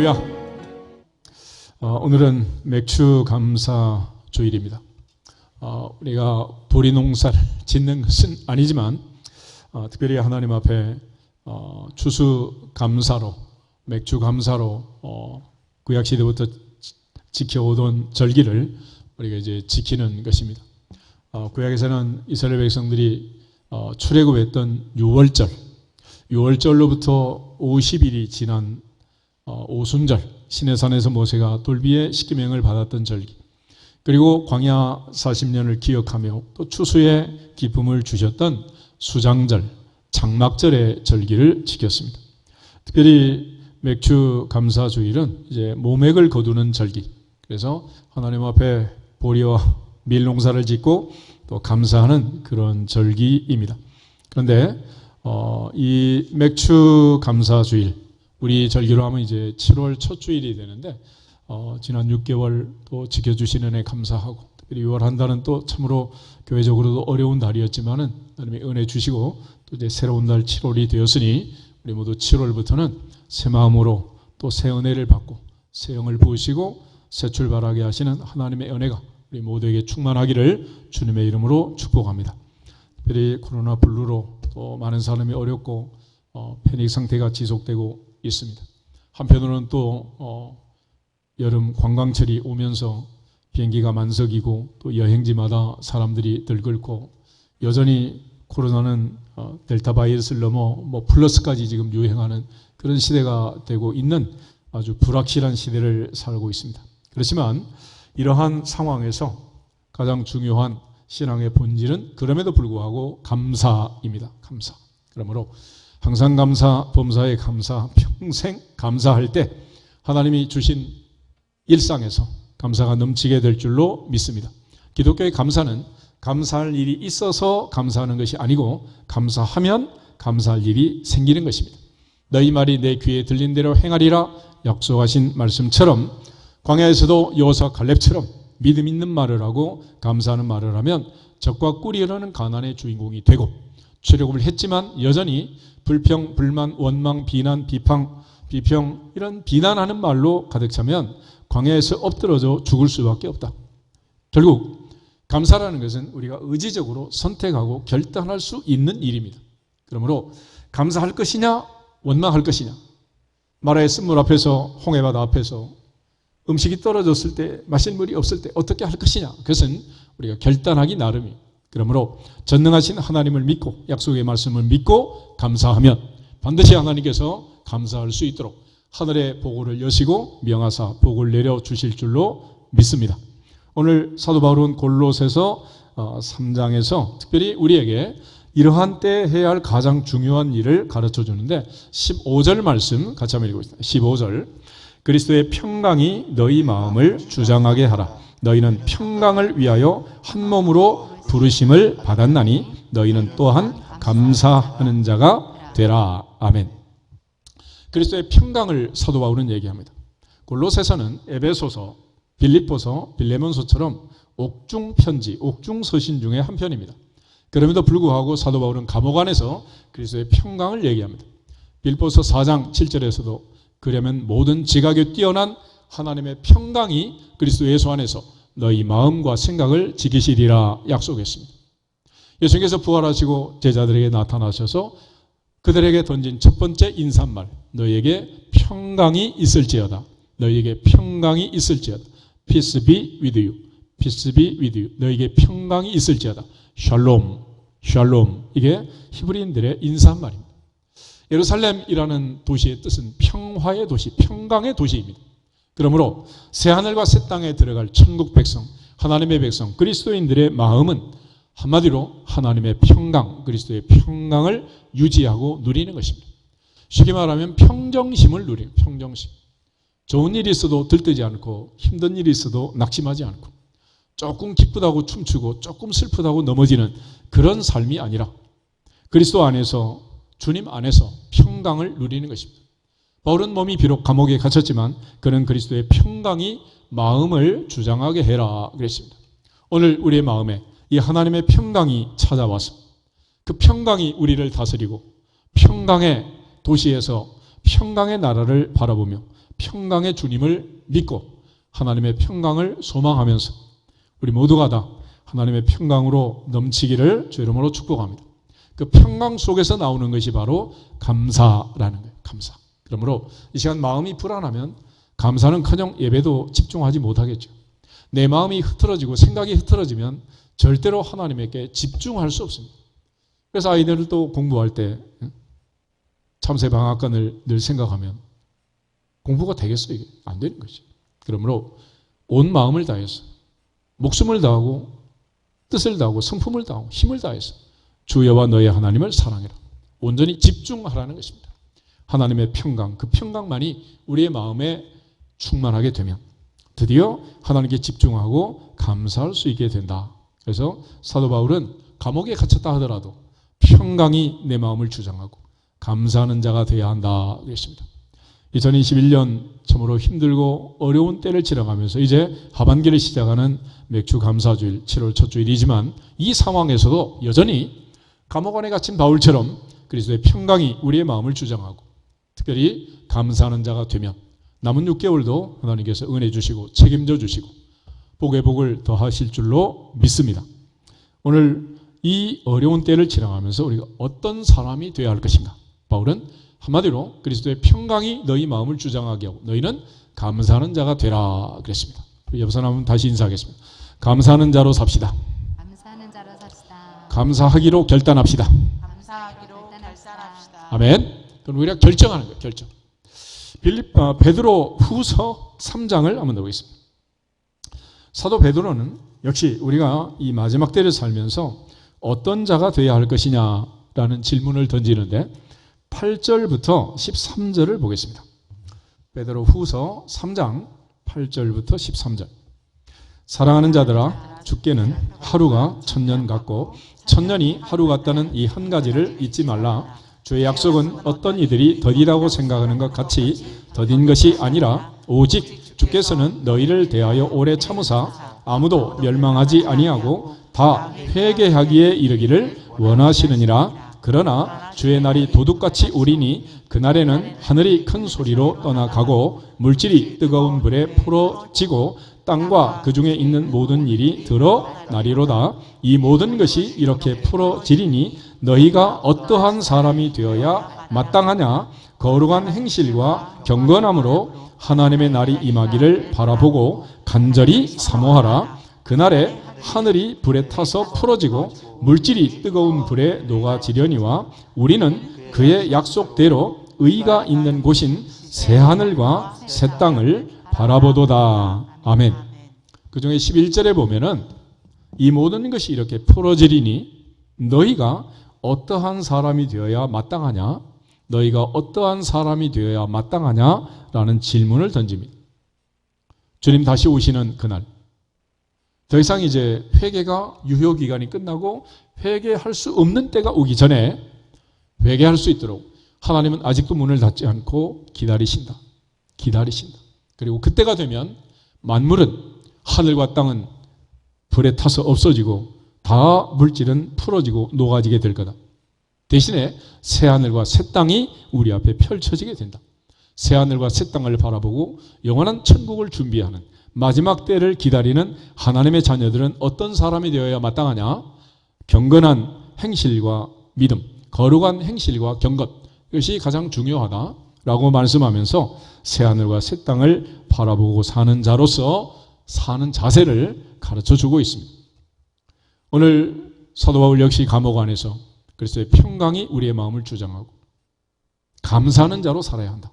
할렐루야. 오늘은 맥주 감사 주일입니다. 우리가 보리 농사를 짓는 것은 아니지만 특별히 하나님 앞에 추수 감사로, 맥주 감사로 구약 시대부터 지켜오던 절기를 우리가 이제 지키는 것입니다. 구약에서는 이스라엘 백성들이 출애굽했던 6월절로부터 50일이 지난 오순절, 시내산에서 모세가 돌비의 십계명을 받았던 절기, 그리고 광야 40년을 기억하며 또 추수의 기쁨을 주셨던 수장절, 장막절의 절기를 지켰습니다. 특별히 맥주 감사 주일은 이제 모맥을 거두는 절기, 그래서 하나님 앞에 보리와 밀 농사를 짓고 또 감사하는 그런 절기입니다. 그런데 이 맥주 감사 주일, 우리 절기로 하면 이제 7월 첫 주일이 되는데 지난 6개월 또 지켜주시는 은혜 감사하고, 특별히 6월 한 달은 또 참으로 교회적으로도 어려운 달이었지만은 하나님의 은혜 주시고 또 이제 새로운 달 7월이 되었으니 우리 모두 7월부터는 새 마음으로 또 새 은혜를 받고 새 영을 부으시고 새 출발하게 하시는 하나님의 은혜가 우리 모두에게 충만하기를 주님의 이름으로 축복합니다. 특별히 코로나 블루로 또 많은 사람이 어렵고 패닉 상태가 지속되고 있습니다. 한편으로는 또 여름 관광철이 오면서 비행기가 만석이고 또 여행지마다 사람들이 들끓고, 여전히 코로나는 델타 바이러스를 넘어 플러스까지 지금 유행하는 그런 시대가 되고 있는 아주 불확실한 시대를 살고 있습니다. 그렇지만 이러한 상황에서 가장 중요한 신앙의 본질은 그럼에도 불구하고 감사입니다. 감사. 그러므로 항상 감사, 범사에 감사, 평생 감사할 때 하나님이 주신 일상에서 감사가 넘치게 될 줄로 믿습니다. 기독교의 감사는 감사할 일이 있어서 감사하는 것이 아니고 감사하면 감사할 일이 생기는 것입니다. 너희 말이 내 귀에 들린 대로 행하리라 약속하신 말씀처럼 광야에서도 여호수아 갈렙처럼 믿음 있는 말을 하고 감사하는 말을 하면 적과 꿀이 흐르는 가나안의 주인공이 되고, 출애굽을 했지만 여전히 불평, 불만, 원망, 비난, 비평 이런 비난하는 말로 가득 차면 광야에서 엎드러져 죽을 수밖에 없다. 결국 감사라는 것은 우리가 의지적으로 선택하고 결단할 수 있는 일입니다. 그러므로 감사할 것이냐 원망할 것이냐, 마라의 쓴물 앞에서, 홍해바다 앞에서 음식이 떨어졌을 때, 마실 물이 없을 때 어떻게 할 것이냐, 그것은 우리가 결단하기 나름이에요. 그러므로 전능하신 하나님을 믿고 약속의 말씀을 믿고 감사하면 반드시 하나님께서 감사할 수 있도록 하늘의 보고를 여시고 명하사 복을 내려주실 줄로 믿습니다. 오늘 사도 바울은 골로새서 3장에서 특별히 우리에게 이러한 때에 해야 할 가장 중요한 일을 가르쳐 주는데 15절 말씀 같이 한번 읽어보겠습니다. 15절, 그리스도의 평강이 너희 마음을 주장하게 하라. 너희는 평강을 위하여 한 몸으로 부르심을 받았나니 너희는 또한 감사하는 자가 되라. 아멘. 그리스도의 평강을 사도 바울은 얘기합니다. 골로새서는 에베소서, 빌립보서, 빌레몬서처럼 옥중 편지, 옥중 서신 중에 한 편입니다. 그럼에도 불구하고 사도 바울은 감옥 안에서 그리스도의 평강을 얘기합니다. 빌립보서 4장 7절에서도 그러면 모든 지각에 뛰어난 하나님의 평강이 그리스도 예수 안에서 너희 마음과 생각을 지키시리라 약속했습니다. 예수님께서 부활하시고 제자들에게 나타나셔서 그들에게 던진 첫 번째 인사말, 너희에게 평강이 있을지어다. 너희에게 평강이 있을지어다. Peace be with you. Peace be with you. 너희에게 평강이 있을지어다. 샬롬, 샬롬. 이게 히브리인들의 인사말입니다. 예루살렘이라는 도시의 뜻은 평화의 도시, 평강의 도시입니다. 그러므로 새하늘과 새 땅에 들어갈 천국 백성, 하나님의 백성, 그리스도인들의 마음은 한마디로 하나님의 평강, 그리스도의 평강을 유지하고 누리는 것입니다. 쉽게 말하면 평정심을 누리는, 평정심. 좋은 일이 있어도 들뜨지 않고, 힘든 일이 있어도 낙심하지 않고, 조금 기쁘다고 춤추고 조금 슬프다고 넘어지는 그런 삶이 아니라 그리스도 안에서, 주님 안에서 평강을 누리는 것입니다. 바울은 몸이 비록 감옥에 갇혔지만 그는 그리스도의 평강이 마음을 주장하게 해라 그랬습니다. 오늘 우리의 마음에 이 하나님의 평강이 찾아와서 그 평강이 우리를 다스리고 평강의 도시에서 평강의 나라를 바라보며 평강의 주님을 믿고 하나님의 평강을 소망하면서 우리 모두가 다 하나님의 평강으로 넘치기를 주 이름으로 축복합니다. 그 평강 속에서 나오는 것이 바로 감사라는 거예요. 감사. 그러므로 이 시간 마음이 불안하면 감사는커녕 예배도 집중하지 못하겠죠. 내 마음이 흐트러지고 생각이 흐트러지면 절대로 하나님께 집중할 수 없습니다. 그래서 아이들도 공부할 때 참새방앗간을 늘 생각하면 공부가 되겠어요? 이게 안 되는 거지. 그러므로 온 마음을 다해서 목숨을 다하고 뜻을 다하고 성품을 다하고 힘을 다해서 주 여호와 너의 하나님을 사랑해라. 온전히 집중하라는 것입니다. 하나님의 평강, 그 평강만이 우리의 마음에 충만하게 되면 드디어 하나님께 집중하고 감사할 수 있게 된다. 그래서 사도 바울은 감옥에 갇혔다 하더라도 평강이 내 마음을 주장하고 감사하는 자가 되어야 한다 그랬습니다. 2021년 참으로 힘들고 어려운 때를 지나가면서 이제 하반기를 시작하는 맥주 감사주일 7월 첫 주일이지만 이 상황에서도 여전히 감옥 안에 갇힌 바울처럼 그리스도의 평강이 우리의 마음을 주장하고 특별히 감사하는 자가 되면 남은 6개월도 하나님께서 은혜 주시고 책임져 주시고 복의 복을 더하실 줄로 믿습니다. 오늘 이 어려운 때를 지나가면서 우리가 어떤 사람이 되어야 할 것인가? 바울은 한마디로 그리스도의 평강이 너희 마음을 주장하게 하고 너희는 감사하는 자가 되라 그랬습니다. 옆 사람은 다시 인사하겠습니다. 감사하는 자로 삽시다. 감사하는 자로 삽시다. 감사하기로 결단합시다. 감사하기로 결단합시다. 아멘. 그럼 우리가 결정하는 거예요. 결정. 베드로 후서 3장을 한번 보겠습니다. 사도 베드로는 역시 우리가 이 마지막 때를 살면서 어떤 자가 되어야 할 것이냐라는 질문을 던지는데 8절부터 13절을 보겠습니다. 베드로 후서 3장 8절부터 13절. 사랑하는 자들아, 주께는 하루가 1000년 같고 1000년이 하루 같다는 이 한 가지를 잊지 말라. 주의 약속은 어떤 이들이 더디다고 생각하는 것 같이 더딘 것이 아니라 오직 주께서는 너희를 대하여 오래 참으사 아무도 멸망하지 아니하고 다 회개하기에 이르기를 원하시느니라. 그러나 주의 날이 도둑같이 오리니 그날에는 하늘이 큰 소리로 떠나가고 물질이 뜨거운 불에 풀어지고 땅과 그 중에 있는 모든 일이 드러나리로다. 이 모든 것이 이렇게 풀어지리니 너희가 어떠한 사람이 되어야 마땅하냐? 거룩한 행실과 경건함으로 하나님의 날이 임하기를 바라보고 간절히 사모하라. 그날에 하늘이 불에 타서 풀어지고 물질이 뜨거운 불에 녹아지려니와 우리는 그의 약속대로 의가 있는 곳인 새 하늘과 새 땅을 바라보도다. 아멘. 그 중에 11절에 보면은 이 모든 것이 이렇게 풀어지리니 너희가 어떠한 사람이 되어야 마땅하냐? 너희가 어떠한 사람이 되어야 마땅하냐? 라는 질문을 던집니다. 주님 다시 오시는 그날. 더 이상 이제 회개가 유효기간이 끝나고 회개할 수 없는 때가 오기 전에 회개할 수 있도록 하나님은 아직도 문을 닫지 않고 기다리신다. 기다리신다. 그리고 그때가 되면 만물은 하늘과 땅은 불에 타서 없어지고 다 물질은 풀어지고 녹아지게 될 거다. 대신에 새 하늘과 새 땅이 우리 앞에 펼쳐지게 된다. 새 하늘과 새 땅을 바라보고 영원한 천국을 준비하는 마지막 때를 기다리는 하나님의 자녀들은 어떤 사람이 되어야 마땅하냐? 경건한 행실과 믿음, 거룩한 행실과 경건, 이것이 가장 중요하다라고 말씀하면서 새 하늘과 새 땅을 바라보고 사는 자로서 사는 자세를 가르쳐주고 있습니다. 오늘 사도 바울 역시 감옥 안에서 그리스도의 평강이 우리의 마음을 주장하고 감사하는 자로 살아야 한다.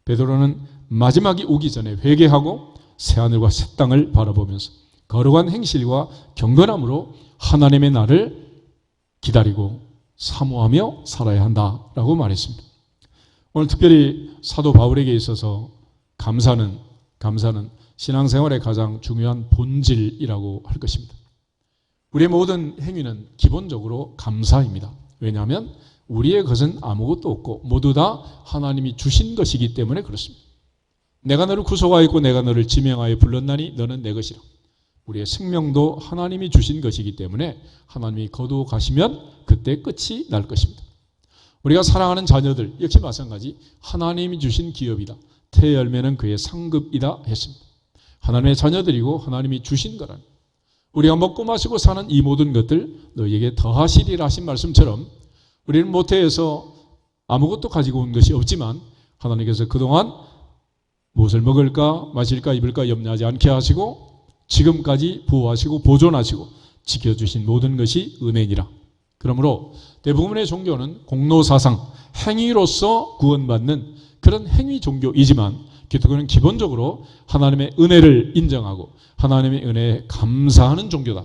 베드로는 마지막이 오기 전에 회개하고 새하늘과 새 땅을 바라보면서 거룩한 행실과 경건함으로 하나님의 날을 기다리고 사모하며 살아야 한다라고 말했습니다. 오늘 특별히 사도 바울에게 있어서 감사는 신앙생활의 가장 중요한 본질이라고 할 것입니다. 우리의 모든 행위는 기본적으로 감사입니다. 왜냐하면 우리의 것은 아무것도 없고 모두 다 하나님이 주신 것이기 때문에 그렇습니다. 내가 너를 구속하였고 내가 너를 지명하여 불렀나니 너는 내 것이라. 우리의 생명도 하나님이 주신 것이기 때문에 하나님이 거두어 가시면 그때 끝이 날 것입니다. 우리가 사랑하는 자녀들 역시 마찬가지 하나님이 주신 기업이다. 태의 열매는 그의 상급이다 했습니다. 하나님의 자녀들이고 하나님이 주신 거라는, 우리가 먹고 마시고 사는 이 모든 것들 너희에게 더하시리라 하신 말씀처럼 우리는 모태에서 아무것도 가지고 온 것이 없지만 하나님께서 그동안 무엇을 먹을까 마실까 입을까 염려하지 않게 하시고 지금까지 보호하시고 보존하시고 지켜주신 모든 것이 은혜니라. 그러므로 대부분의 종교는 공로사상, 행위로서 구원받는 그런 행위 종교이지만 기독교는 기본적으로 하나님의 은혜를 인정하고 하나님의 은혜에 감사하는 종교다.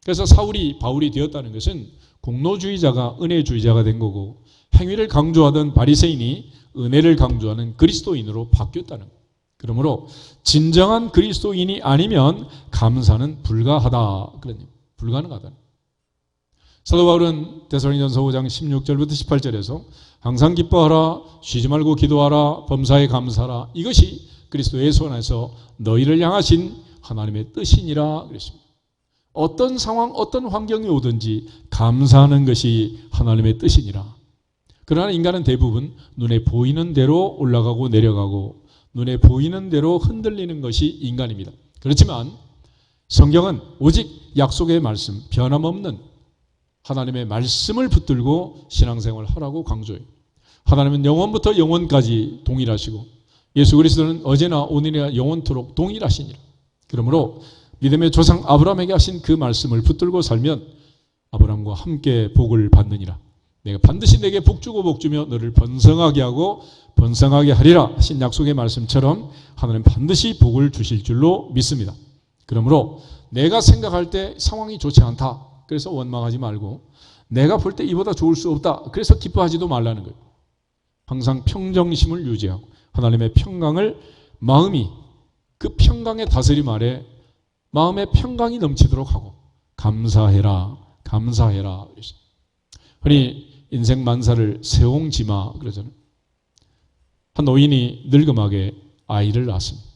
그래서 사울이 바울이 되었다는 것은 공로주의자가 은혜주의자가 된 거고, 행위를 강조하던 바리새인이 은혜를 강조하는 그리스도인으로 바뀌었다는 거예요. 그러므로 진정한 그리스도인이 아니면 감사는 불가하다. 불가능하다. 사도 바울은 데살로니가전서 5장 16절부터 18절에서 항상 기뻐하라, 쉬지 말고 기도하라, 범사에 감사하라, 이것이 그리스도 예수 안에서 너희를 향하신 하나님의 뜻이니라 그랬습니다. 어떤 상황, 어떤 환경이 오든지 감사하는 것이 하나님의 뜻이니라. 그러나 인간은 대부분 눈에 보이는 대로 올라가고 내려가고 눈에 보이는 대로 흔들리는 것이 인간입니다. 그렇지만 성경은 오직 약속의 말씀, 변함없는 하나님의 말씀을 붙들고 신앙생활을 하라고 강조해요. 하나님은 영원부터 영원까지 동일하시고 예수 그리스도는 어제나 오늘이나 영원토록 동일하시니라. 그러므로 믿음의 조상 아브라함에게 하신 그 말씀을 붙들고 살면 아브라함과 함께 복을 받느니라. 내가 반드시 내게 복주고 복주며 너를 번성하게 하고 번성하게 하리라 하신 약속의 말씀처럼 하나님 반드시 복을 주실 줄로 믿습니다. 그러므로 내가 생각할 때 상황이 좋지 않다, 그래서 원망하지 말고 내가 볼 때 이보다 좋을 수 없다, 그래서 기뻐하지도 말라는 거예요. 항상 평정심을 유지하고 하나님의 평강을, 마음이 그 평강의 다스림 아래 마음의 평강이 넘치도록 하고 감사해라, 감사해라. 흔히 인생 만사를 세옹지마 그러잖아요. 한 노인이 늙음하게 아이를 낳았습니다.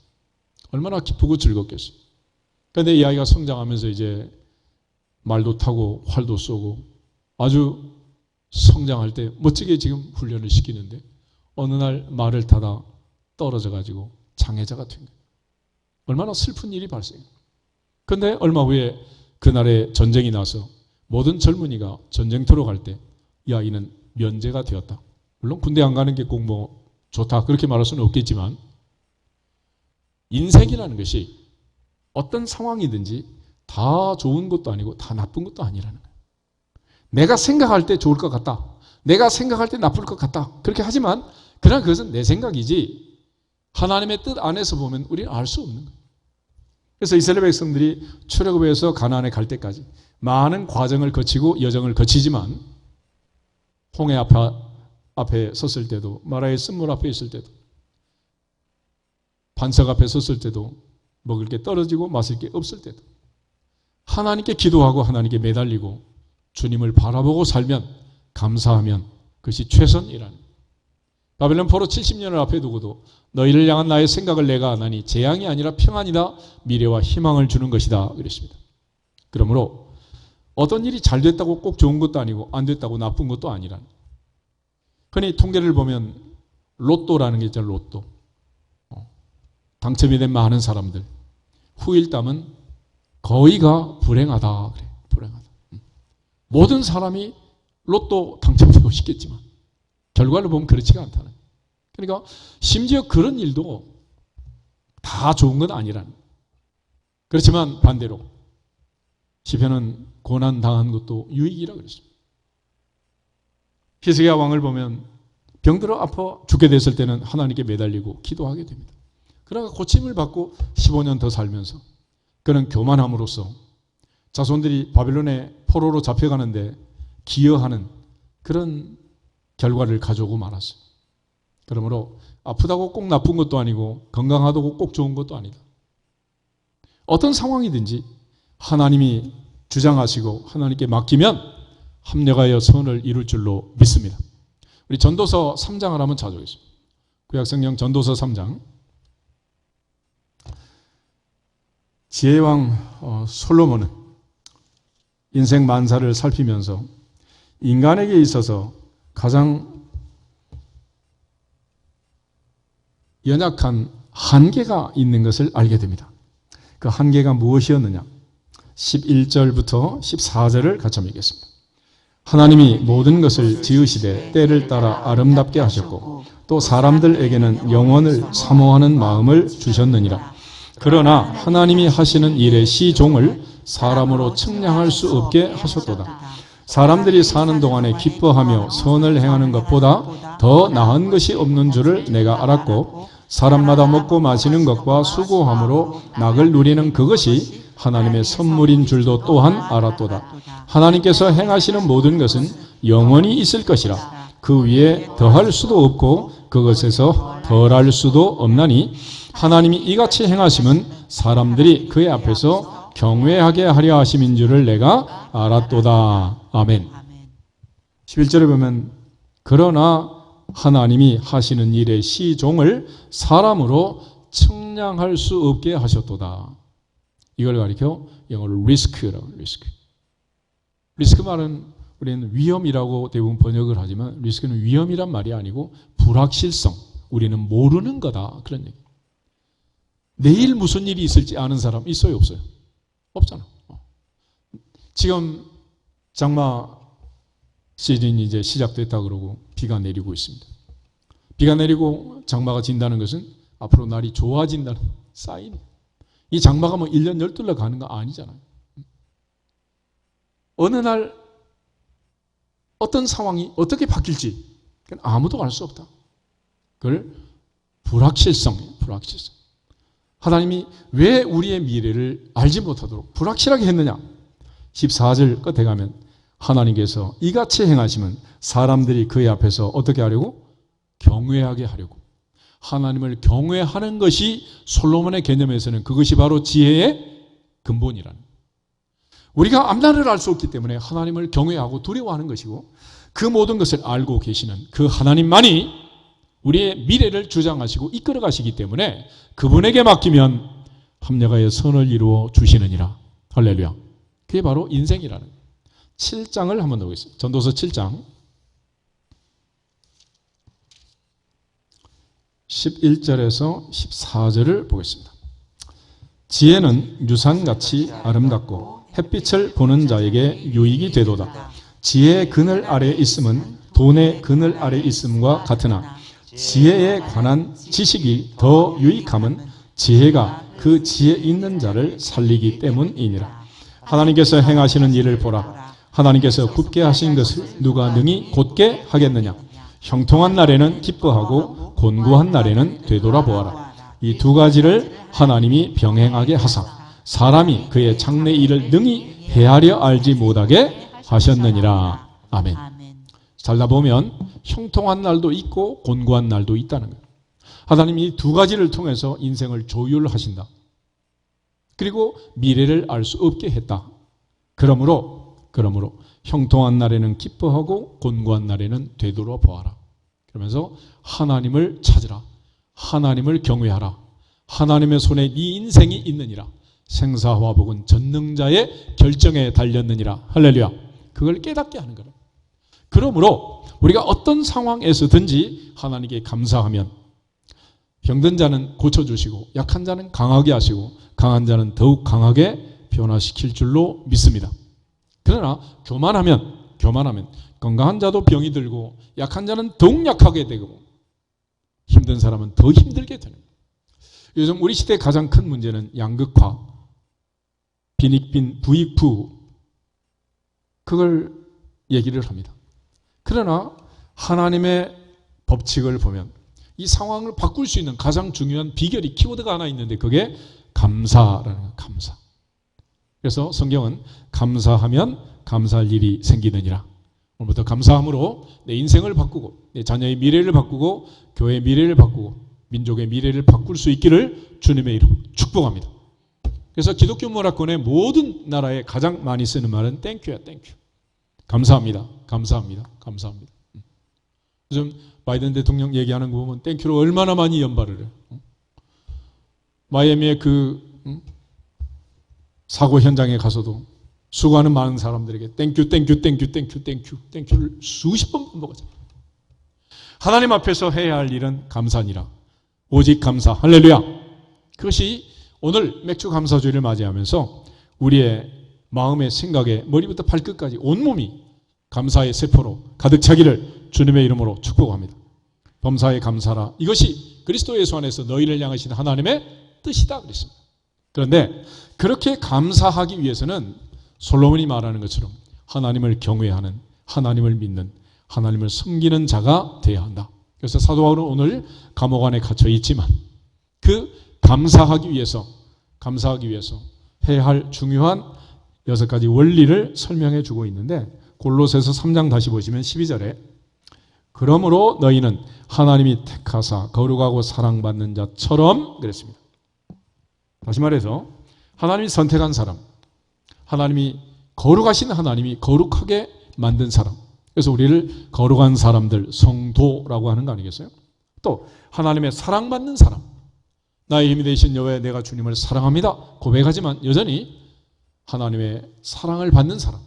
얼마나 기쁘고 즐겁겠어요. 그런데 이 아이가 성장하면서 이제 말도 타고 활도 쏘고 아주 성장할 때 멋지게 지금 훈련을 시키는데 어느 날 말을 타다 떨어져 가지고 장애자가 된 거예요. 얼마나 슬픈 일이 발생해요. 그런데 얼마 후에 그날에 전쟁이 나서 모든 젊은이가 전쟁터로 갈 때 이 아이는 면제가 되었다. 물론 군대 안 가는 게 꼭 뭐 좋다 그렇게 말할 수는 없겠지만 인생이라는 것이 어떤 상황이든지 다 좋은 것도 아니고 다 나쁜 것도 아니라는 거예요. 내가 생각할 때 좋을 것 같다, 내가 생각할 때 나쁠 것 같다, 그렇게 하지만 그러나 그것은 내 생각이지 하나님의 뜻 안에서 보면 우리는 알 수 없는 거예요. 그래서 이스라엘 백성들이 출애굽에서 가나안에 갈 때까지 많은 과정을 거치고 여정을 거치지만 홍해 앞에 섰을 때도, 마라의 쓴물 앞에 있을 때도, 반석 앞에 섰을 때도, 먹을 게 떨어지고 마실 게 없을 때도 하나님께 기도하고 하나님께 매달리고 주님을 바라보고 살면, 감사하면 그것이 최선이라는. 바벨론 포로 70년을 앞에 두고도 너희를 향한 나의 생각을 내가 아나니 재앙이 아니라 평안이다, 미래와 희망을 주는 것이다 그랬습니다. 그러므로 어떤 일이 잘 됐다고 꼭 좋은 것도 아니고 안 됐다고 나쁜 것도 아니라는. 흔히 통계를 보면 로또라는 게 있잖아요. 로또. 당첨이 된 많은 사람들 후일담은 거의가 불행하다 그래. 불행하다. 모든 사람이 로또 당첨되고 싶겠지만 결과를 보면 그렇지가 않다는. 그러니까 심지어 그런 일도 다 좋은 건 아니라는. 그렇지만 반대로 시편은 고난 당한 것도 유익이라 그랬습니다. 히스기야 왕을 보면 병들어 아파 죽게 됐을 때는 하나님께 매달리고 기도하게 됩니다. 그러나 고침을 받고 15년 더 살면서 그는 교만함으로써 자손들이 바벨론의 포로로 잡혀가는데 기여하는 그런 결과를 가져오고 말았어요. 그러므로 아프다고 꼭 나쁜 것도 아니고 건강하다고 꼭 좋은 것도 아니다. 어떤 상황이든지 하나님이 주장하시고 하나님께 맡기면 합력하여 선을 이룰 줄로 믿습니다. 우리 전도서 3장을 한번 찾아보겠습니다. 구약성경 전도서 3장. 지혜왕 솔로몬은 인생 만사를 살피면서 인간에게 있어서 가장 연약한 한계가 있는 것을 알게 됩니다. 그 한계가 무엇이었느냐? 11절부터 14절을 같이 한번 읽겠습니다. 하나님이 모든 것을 지으시되 때를 따라 아름답게 하셨고 또 사람들에게는 영원을 사모하는 마음을 주셨느니라. 그러나 하나님이 하시는 일의 시종을 사람으로 측량할 수 없게 하셨도다. 사람들이 사는 동안에 기뻐하며 선을 행하는 것보다 더 나은 것이 없는 줄을 내가 알았고 사람마다 먹고 마시는 것과 수고함으로 낙을 누리는 그것이 하나님의 선물인 줄도 또한 알았도다. 하나님께서 행하시는 모든 것은 영원히 있을 것이라. 그 위에 더할 수도 없고 그것에서 덜할 수도 없나니 하나님이 이같이 행하심은 사람들이 그의 앞에서 경외하게 하려 하심인 줄을 내가 알았도다. 아멘. 11절에 보면 그러나 하나님이 하시는 일의 시종을 사람으로 측량할 수 없게 하셨도다. 이걸 가리켜 영어로 리스크라고. 리스크 말은 우리는 위험이라고 대부분 번역을 하지만 리스크는 위험이란 말이 아니고 불확실성, 우리는 모르는 거다, 그런 얘기. 내일 무슨 일이 있을지 아는 사람 있어요, 없어요? 없잖아. 지금 장마 시즌이 이제 시작됐다 그러고 비가 내리고 있습니다. 비가 내리고 장마가 진다는 것은 앞으로 날이 좋아진다는 사인. 이 장마가 뭐 1년 12달 가는 거 아니잖아요. 어느 날 어떤 상황이 어떻게 바뀔지 아무도 알 수 없다. 그걸 불확실성이에요. 불확실성. 하나님이 왜 우리의 미래를 알지 못하도록 불확실하게 했느냐? 14절 끝에 가면 하나님께서 이같이 행하시면 사람들이 그의 앞에서 어떻게 하려고? 경외하게 하려고. 하나님을 경외하는 것이 솔로몬의 개념에서는 그것이 바로 지혜의 근본이라는. 우리가 앞날을 알 수 없기 때문에 하나님을 경외하고 두려워하는 것이고 그 모든 것을 알고 계시는 그 하나님만이 우리의 미래를 주장하시고 이끌어 가시기 때문에 그분에게 맡기면 합력하여 선을 이루어 주시느니라. 할렐루야. 그게 바로 인생이라는 거예요. 7장을 한번 보겠습니다. 전도서 7장 11절에서 14절을 보겠습니다. 지혜는 유산같이 아름답고 햇빛을 보는 자에게 유익이 되도다. 지혜의 그늘 아래에 있음은 돈의 그늘 아래에 있음과 같으나 지혜에 관한 지식이 더 유익함은 지혜가 그 지혜 있는 자를 살리기 때문이니라. 하나님께서 행하시는 일을 보라. 하나님께서 굳게 하신 것을 누가 능히 곧게 하겠느냐. 형통한 날에는 기뻐하고 곤고한 날에는 되돌아보아라. 이 두 가지를 하나님이 병행하게 하사 사람이 그의 장래 일을 능히 헤아려 알지 못하게 하셨느니라. 아멘. 살다 보면 형통한 날도 있고 곤고한 날도 있다는 거예요. 하나님이 이 두 가지를 통해서 인생을 조율하신다. 그리고 미래를 알 수 없게 했다. 그러므로 형통한 날에는 기뻐하고 곤고한 날에는 되돌아보아라. 그러면서 하나님을 찾으라. 하나님을 경외하라. 하나님의 손에 네 인생이 있느니라. 생사화복은 전능자의 결정에 달렸느니라. 할렐루야. 그걸 깨닫게 하는 거라. 그러므로 우리가 어떤 상황에서든지 하나님께 감사하면 병든 자는 고쳐주시고 약한 자는 강하게 하시고 강한 자는 더욱 강하게 변화시킬 줄로 믿습니다. 그러나 교만하면 건강한 자도 병이 들고 약한 자는 더욱 약하게 되고 힘든 사람은 더 힘들게 되는 거예요. 요즘 우리 시대의 가장 큰 문제는 양극화, 빈익빈, 부익부, 그걸 얘기를 합니다. 그러나 하나님의 법칙을 보면 이 상황을 바꿀 수 있는 가장 중요한 비결이 키워드가 하나 있는데 그게 감사라는 거예요. 감사. 그래서 성경은 감사하면 감사할 일이 생기느니라. 오늘부터 감사함으로 내 인생을 바꾸고 내 자녀의 미래를 바꾸고 교회의 미래를 바꾸고 민족의 미래를 바꿀 수 있기를 주님의 이름으로 축복합니다. 그래서 기독교 문화권의 모든 나라에 가장 많이 쓰는 말은 땡큐야, 땡큐. 감사합니다. 감사합니다. 감사합니다. 요즘 바이든 대통령 얘기하는 거 보면 땡큐로 얼마나 많이 연발을 해요. 마이애미의 사고 현장에 가서도 수고하는 많은 사람들에게 땡큐를 수십 번 반복하잖아요. 하나님 앞에서 해야 할 일은 감사니라. 오직 감사. 할렐루야. 그것이 오늘 맥주 감사주의를 맞이하면서 우리의 마음의 생각에 머리부터 발끝까지 온몸이 감사의 세포로 가득 차기를 주님의 이름으로 축복합니다. 범사에 감사라. 이것이 그리스도 예수 안에서 너희를 향하신 하나님의 뜻이다 그랬습니다. 그런데 그렇게 감사하기 위해서는 솔로몬이 말하는 것처럼 하나님을 경외하는, 하나님을 믿는, 하나님을 섬기는 자가 되어야 한다. 그래서 사도 바울은 오늘 감옥 안에 갇혀 있지만 그 감사하기 위해서 해야 할 중요한 6가지 원리를 설명해 주고 있는데, 골로새서 3장 다시 보시면 12절에 그러므로 너희는 하나님이 택하사 거룩하고 사랑받는 자처럼 그랬습니다. 다시 말해서 하나님이 선택한 사람, 하나님이 거룩하신 하나님이 거룩하게 만든 사람, 그래서 우리를 거룩한 사람들, 성도라고 하는 거 아니겠어요? 또 하나님의 사랑받는 사람, 나의 힘이 되신 여호와 내가 주님을 사랑합니다 고백하지만 여전히 하나님의 사랑을 받는 사람,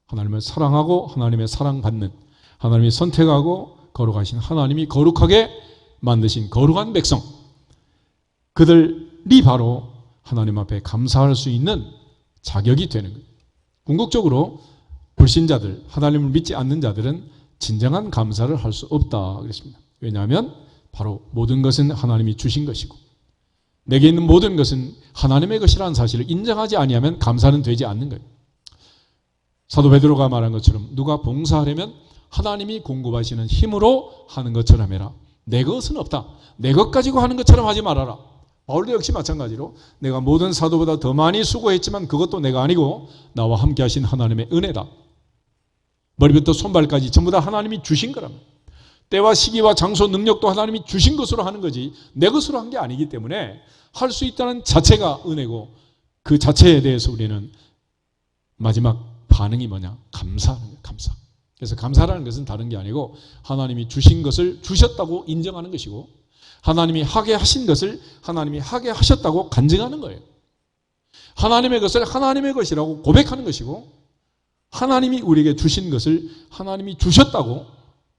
하나님을 사랑하고 하나님의 사랑받는, 하나님이 선택하고 거룩하신 하나님이 거룩하게 만드신 거룩한 백성, 그들이 바로 하나님 앞에 감사할 수 있는 자격이 되는 거예요. 궁극적으로 불신자들, 하나님을 믿지 않는 자들은 진정한 감사를 할 수 없다 그랬습니다. 왜냐하면 바로 모든 것은 하나님이 주신 것이고 내게 있는 모든 것은 하나님의 것이라는 사실을 인정하지 아니하면 감사는 되지 않는 거예요. 사도 베드로가 말한 것처럼 누가 봉사하려면 하나님이 공급하시는 힘으로 하는 것처럼 해라. 내 것은 없다. 내 것 가지고 하는 것처럼 하지 말아라. 바울도 역시 마찬가지로 내가 모든 사도보다 더 많이 수고했지만 그것도 내가 아니고 나와 함께 하신 하나님의 은혜다. 머리부터 손발까지 전부 다 하나님이 주신 거랍니다. 때와 시기와 장소, 능력도 하나님이 주신 것으로 하는 거지 내 것으로 한 게 아니기 때문에 할 수 있다는 자체가 은혜고, 그 자체에 대해서 우리는 마지막 반응이 뭐냐? 감사하는 거예요. 감사. 그래서 감사라는 것은 다른 게 아니고 하나님이 주신 것을 주셨다고 인정하는 것이고, 하나님이 하게 하신 것을 하나님이 하게 하셨다고 간증하는 거예요. 하나님의 것을 하나님의 것이라고 고백하는 것이고, 하나님이 우리에게 주신 것을 하나님이 주셨다고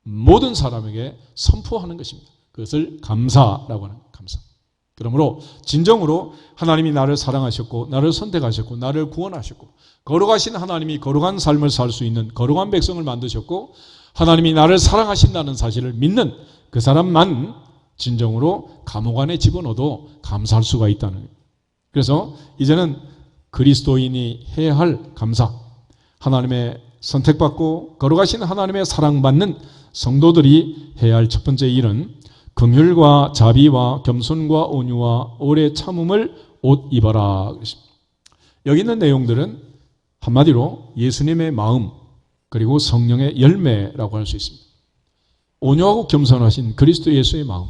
모든 사람에게 선포하는 것입니다. 그것을 감사라고 하는 거예요. 감사. 그러므로 진정으로 하나님이 나를 사랑하셨고 나를 선택하셨고 나를 구원하셨고 거룩하신 하나님이 거룩한 삶을 살 수 있는 거룩한 백성을 만드셨고 하나님이 나를 사랑하신다는 사실을 믿는 그 사람만 진정으로 감옥 안에 집어넣어도 감사할 수가 있다는 거예요. 그래서 이제는 그리스도인이 해야 할 감사, 하나님의 선택받고 거룩하신 하나님의 사랑받는 성도들이 해야 할 첫 번째 일은 긍휼과 자비와 겸손과 온유와 오래 참음을 옷 입어라. 여기 있는 내용들은 한마디로 예수님의 마음 그리고 성령의 열매라고 할 수 있습니다. 온유하고 겸손하신 그리스도 예수의 마음,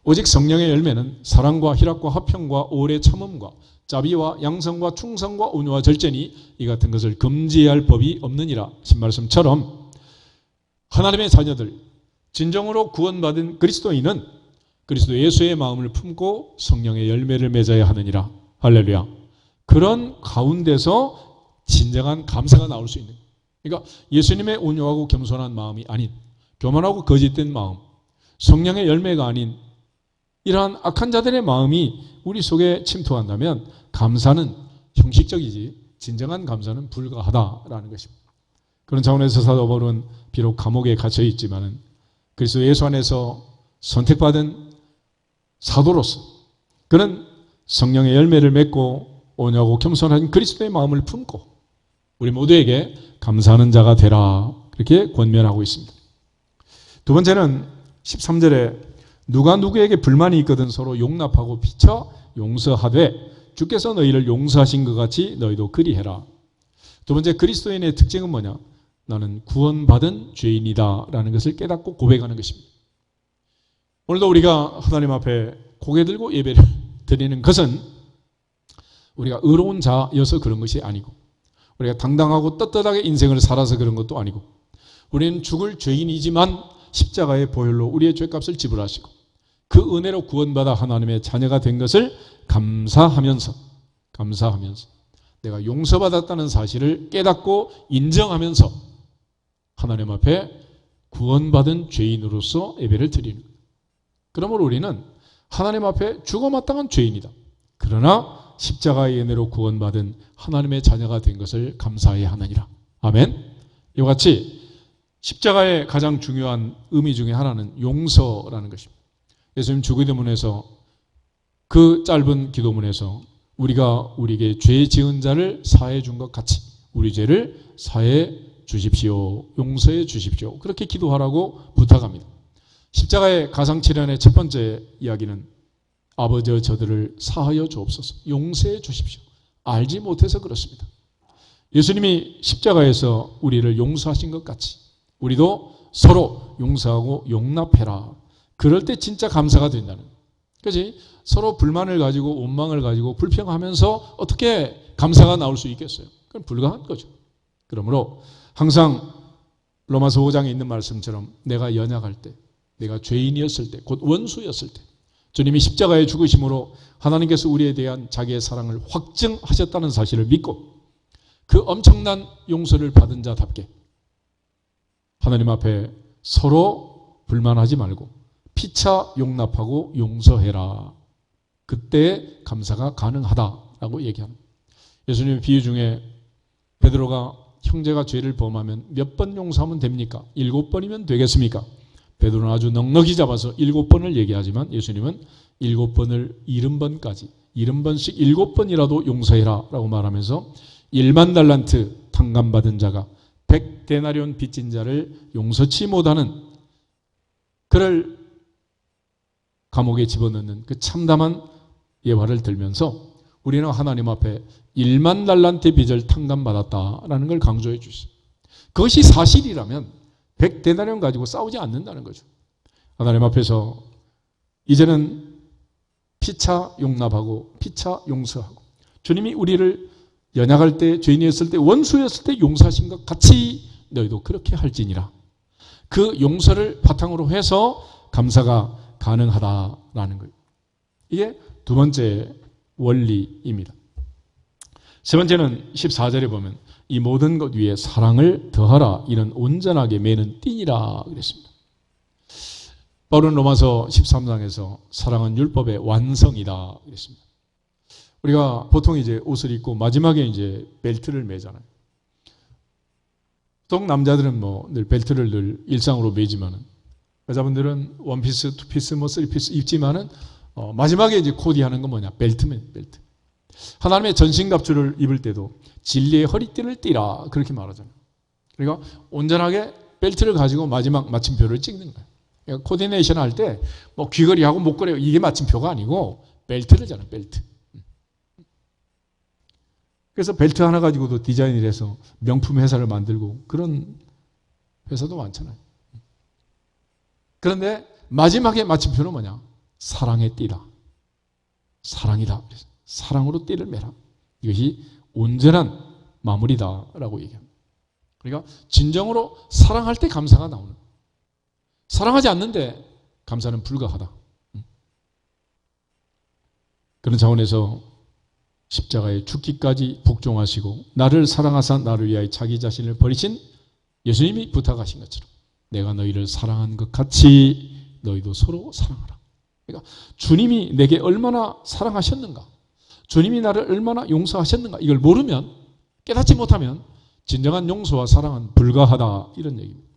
오직 성령의 열매는 사랑과 희락과 화평과 오래 참음과 자비와 양성과 충성과 온유와 절제니 이 같은 것을 금지해야 할 법이 없느니라 하신 말씀처럼 하나님의 자녀들, 진정으로 구원받은 그리스도인은 그리스도 예수의 마음을 품고 성령의 열매를 맺어야 하느니라. 할렐루야. 그런 가운데서 진정한 감사가 나올 수 있는, 그러니까 예수님의 온유하고 겸손한 마음이 아닌 교만하고 거짓된 마음, 성령의 열매가 아닌 이러한 악한 자들의 마음이 우리 속에 침투한다면 감사는 형식적이지 진정한 감사는 불가하다라는 것입니다. 그런 차원에서 사도 바울은 비록 감옥에 갇혀 있지만은 그리스도 예수 안에서 선택받은 사도로서 그는 성령의 열매를 맺고 온유하고 겸손한 그리스도의 마음을 품고 우리 모두에게 감사하는 자가 되라, 그렇게 권면하고 있습니다. 두 번째는 13절에 누가 누구에게 불만이 있거든 서로 용납하고 비쳐 용서하되 주께서 너희를 용서하신 것 같이 너희도 그리해라. 두 번째 그리스도인의 특징은 뭐냐? 나는 구원받은 죄인이다 라는 것을 깨닫고 고백하는 것입니다. 오늘도 우리가 하나님 앞에 고개 들고 예배를 드리는 것은 우리가 의로운 자여서 그런 것이 아니고 우리가 당당하고 떳떳하게 인생을 살아서 그런 것도 아니고 우리는 죽을 죄인이지만 십자가의 보혈로 우리의 죄값을 지불하시고 그 은혜로 구원받아 하나님의 자녀가 된 것을 감사하면서 내가 용서받았다는 사실을 깨닫고 인정하면서 하나님 앞에 구원받은 죄인으로서 예배를 드리는 거예요. 그러므로 우리는 하나님 앞에 죽어마땅한 죄인이다. 그러나 십자가의 은혜로 구원받은 하나님의 자녀가 된 것을 감사해야 하느니라. 아멘. 이와 같이 십자가의 가장 중요한 의미 중에 하나는 용서라는 것입니다. 예수님 주기도문에서 그 짧은 기도문에서 우리가 우리에게 죄 지은 자를 사해 준 것 같이 우리 죄를 사해 주십시오. 용서해 주십시오. 그렇게 기도하라고 부탁합니다. 십자가의 가상칠연의 첫 번째 이야기는 아버지여 저들을 사하여 주옵소서. 용서해 주십시오. 알지 못해서 그렇습니다. 예수님이 십자가에서 우리를 용서하신 것 같이 우리도 서로 용서하고 용납해라. 그럴 때 진짜 감사가 된다는 거예요. 그렇지? 서로 불만을 가지고 원망을 가지고 불평하면서 어떻게 감사가 나올 수 있겠어요? 그건 불가한 거죠. 그러므로 항상 로마서 5장에 있는 말씀처럼 내가 연약할 때, 내가 죄인이었을 때, 곧 원수였을 때 주님이 십자가에 죽으심으로 하나님께서 우리에 대한 자기의 사랑을 확증하셨다는 사실을 믿고 그 엄청난 용서를 받은 자답게 하나님 앞에 서로 불만하지 말고 피차 용납하고 용서해라. 그때 감사가 가능하다라고 얘기합니다. 예수님의 비유 중에 베드로가 형제가 죄를 범하면 몇 번 용서하면 됩니까? 7번이면 되겠습니까? 베드로는 아주 넉넉히 잡아서 7번을 얘기하지만 예수님은 7번을 70번까지 70번씩 7번이라도 용서해라 라고 말하면서 1만 달란트 탕감받은 자가 100데나리온 빚진 자를 용서치 못하는 그를 감옥에 집어넣는 그 참담한 예화를 들면서 우리는 하나님 앞에 1만 달란트 빚을 탕감받았다라는 걸 강조해 주시죠. 그것이 사실이라면 100데나리온 가지고 싸우지 않는다는 거죠. 하나님 앞에서 이제는 피차 용납하고 피차 용서하고 주님이 우리를 연약할 때, 죄인이었을 때, 원수였을 때 용서하신 것 같이 너희도 그렇게 할지니라. 그 용서를 바탕으로 해서 감사가 가능하다라는 거예요. 이게 두 번째 원리입니다. 세 번째는 14절에 보면 이 모든 것 위에 사랑을 더하라. 이는 온전하게 매는 띠니라 그랬습니다. 바울은 로마서 13장에서 사랑은 율법의 완성이다 그랬습니다. 우리가 보통 이제 옷을 입고 마지막에 이제 벨트를 매잖아요. 보통 남자들은 뭐 늘 벨트를 늘 일상으로 매지만은 여자분들은 원피스, 투피스, 뭐 쓰리피스 입지만은 마지막에 이제 코디하는 건 뭐냐? 벨트맨, 벨트. 하나님의 전신갑주를 입을 때도 진리의 허리띠를 띠라 그렇게 말하잖아요. 그러니까 온전하게 벨트를 가지고 마지막 마침표를 찍는 거예요. 그러니까 코디네이션 할 때 뭐 귀걸이하고 목걸이 이게 마침표가 아니고 벨트를 잖아요. 벨트. 그래서 벨트 하나 가지고도 디자인을 해서 명품 회사를 만들고 그런 회사도 많잖아요. 그런데 마지막에 마침표는 뭐냐? 사랑의 띠다. 사랑이다. 사랑으로 띠를 매라. 이것이 온전한 마무리다라고 얘기합니다. 그러니까 진정으로 사랑할 때 감사가 나오는 거예요. 사랑하지 않는데 감사는 불가하다. 그런 차원에서 십자가에 죽기까지 복종하시고 나를 사랑하사 나를 위하여 자기 자신을 버리신 예수님이 부탁하신 것처럼 내가 너희를 사랑한 것 같이 너희도 서로 사랑하라. 그러니까 주님이 내게 얼마나 사랑하셨는가, 주님이 나를 얼마나 용서하셨는가 이걸 모르면, 깨닫지 못하면 진정한 용서와 사랑은 불가하다 이런 얘기입니다.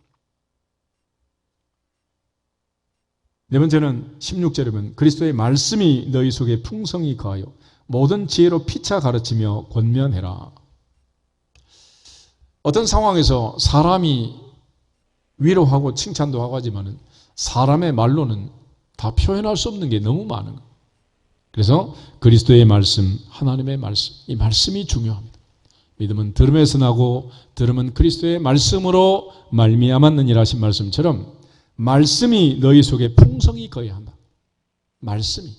네 번째는 16절에 보면 그리스도의 말씀이 너희 속에 풍성히 거하여 모든 지혜로 피차 가르치며 권면해라. 어떤 상황에서 사람이 위로하고 칭찬도 하고 하지만은 사람의 말로는 다 표현할 수 없는 게 너무 많은 거예요. 그래서 그리스도의 말씀, 하나님의 말씀, 이 말씀이 중요합니다. 믿음은 들음에서 나고 들음은 그리스도의 말씀으로 말미암았느니라 하신 말씀처럼 말씀이 너희 속에 풍성히 거해야 한다. 말씀이.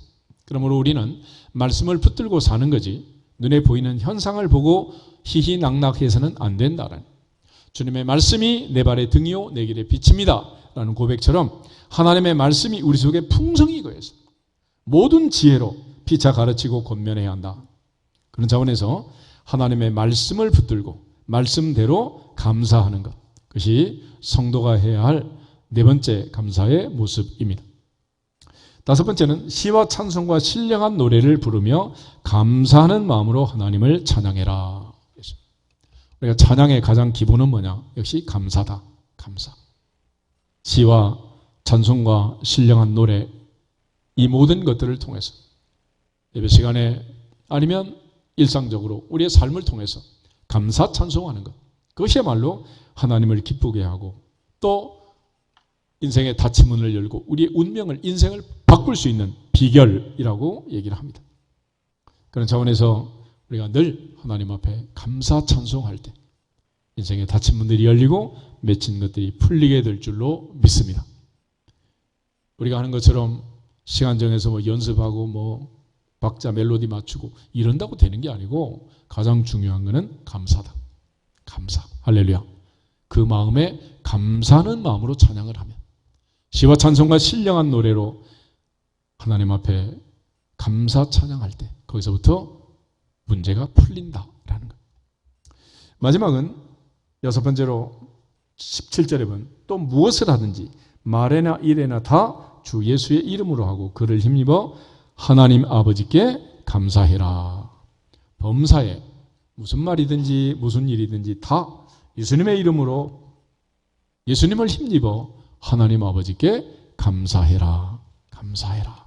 그러므로 우리는 말씀을 붙들고 사는 거지 눈에 보이는 현상을 보고 희희낙낙해서는 안 된다라는, 주님의 말씀이 내 발의 등이요 내 길의 빛입니다 라는 고백처럼 하나님의 말씀이 우리 속에 풍성히 거해서 모든 지혜로 피차 가르치고 권면해야 한다. 그런 차원에서 하나님의 말씀을 붙들고 말씀대로 감사하는 것, 그것이 성도가 해야 할 네 번째 감사의 모습입니다. 다섯 번째는 시와 찬송과 신령한 노래를 부르며 감사하는 마음으로 하나님을 찬양해라. 우리가 찬양의 가장 기본은 뭐냐? 역시 감사다. 감사. 시와 찬송과 신령한 노래, 이 모든 것들을 통해서 예배 시간에 아니면 일상적으로 우리의 삶을 통해서 감사 찬송하는 것, 그것이야말로 하나님을 기쁘게 하고 또 인생의 닫힌 문을 열고 우리의 운명을, 인생을 바꿀 수 있는 비결이라고 얘기를 합니다. 그런 차원에서 우리가 늘 하나님 앞에 감사 찬송할 때 인생의 닫힌 문들이 열리고 맺힌 것들이 풀리게 될 줄로 믿습니다. 우리가 하는 것처럼 시간 정해서 뭐 연습하고 뭐 박자 멜로디 맞추고 이런다고 되는 게 아니고 가장 중요한 것은 감사다. 감사. 할렐루야. 그 마음에 감사하는 마음으로 찬양을 하면 시와 찬송과 신령한 노래로 하나님 앞에 감사 찬양할 때 거기서부터 문제가 풀린다라는 것. 마지막은 여섯 번째로 17절에 보면 또 무엇을 하든지 말에나 일에나 다 주 예수의 이름으로 하고 그를 힘입어 하나님 아버지께 감사해라. 범사에 무슨 말이든지 무슨 일이든지 다 예수님의 이름으로 예수님을 힘입어 하나님 아버지께 감사해라. 감사해라.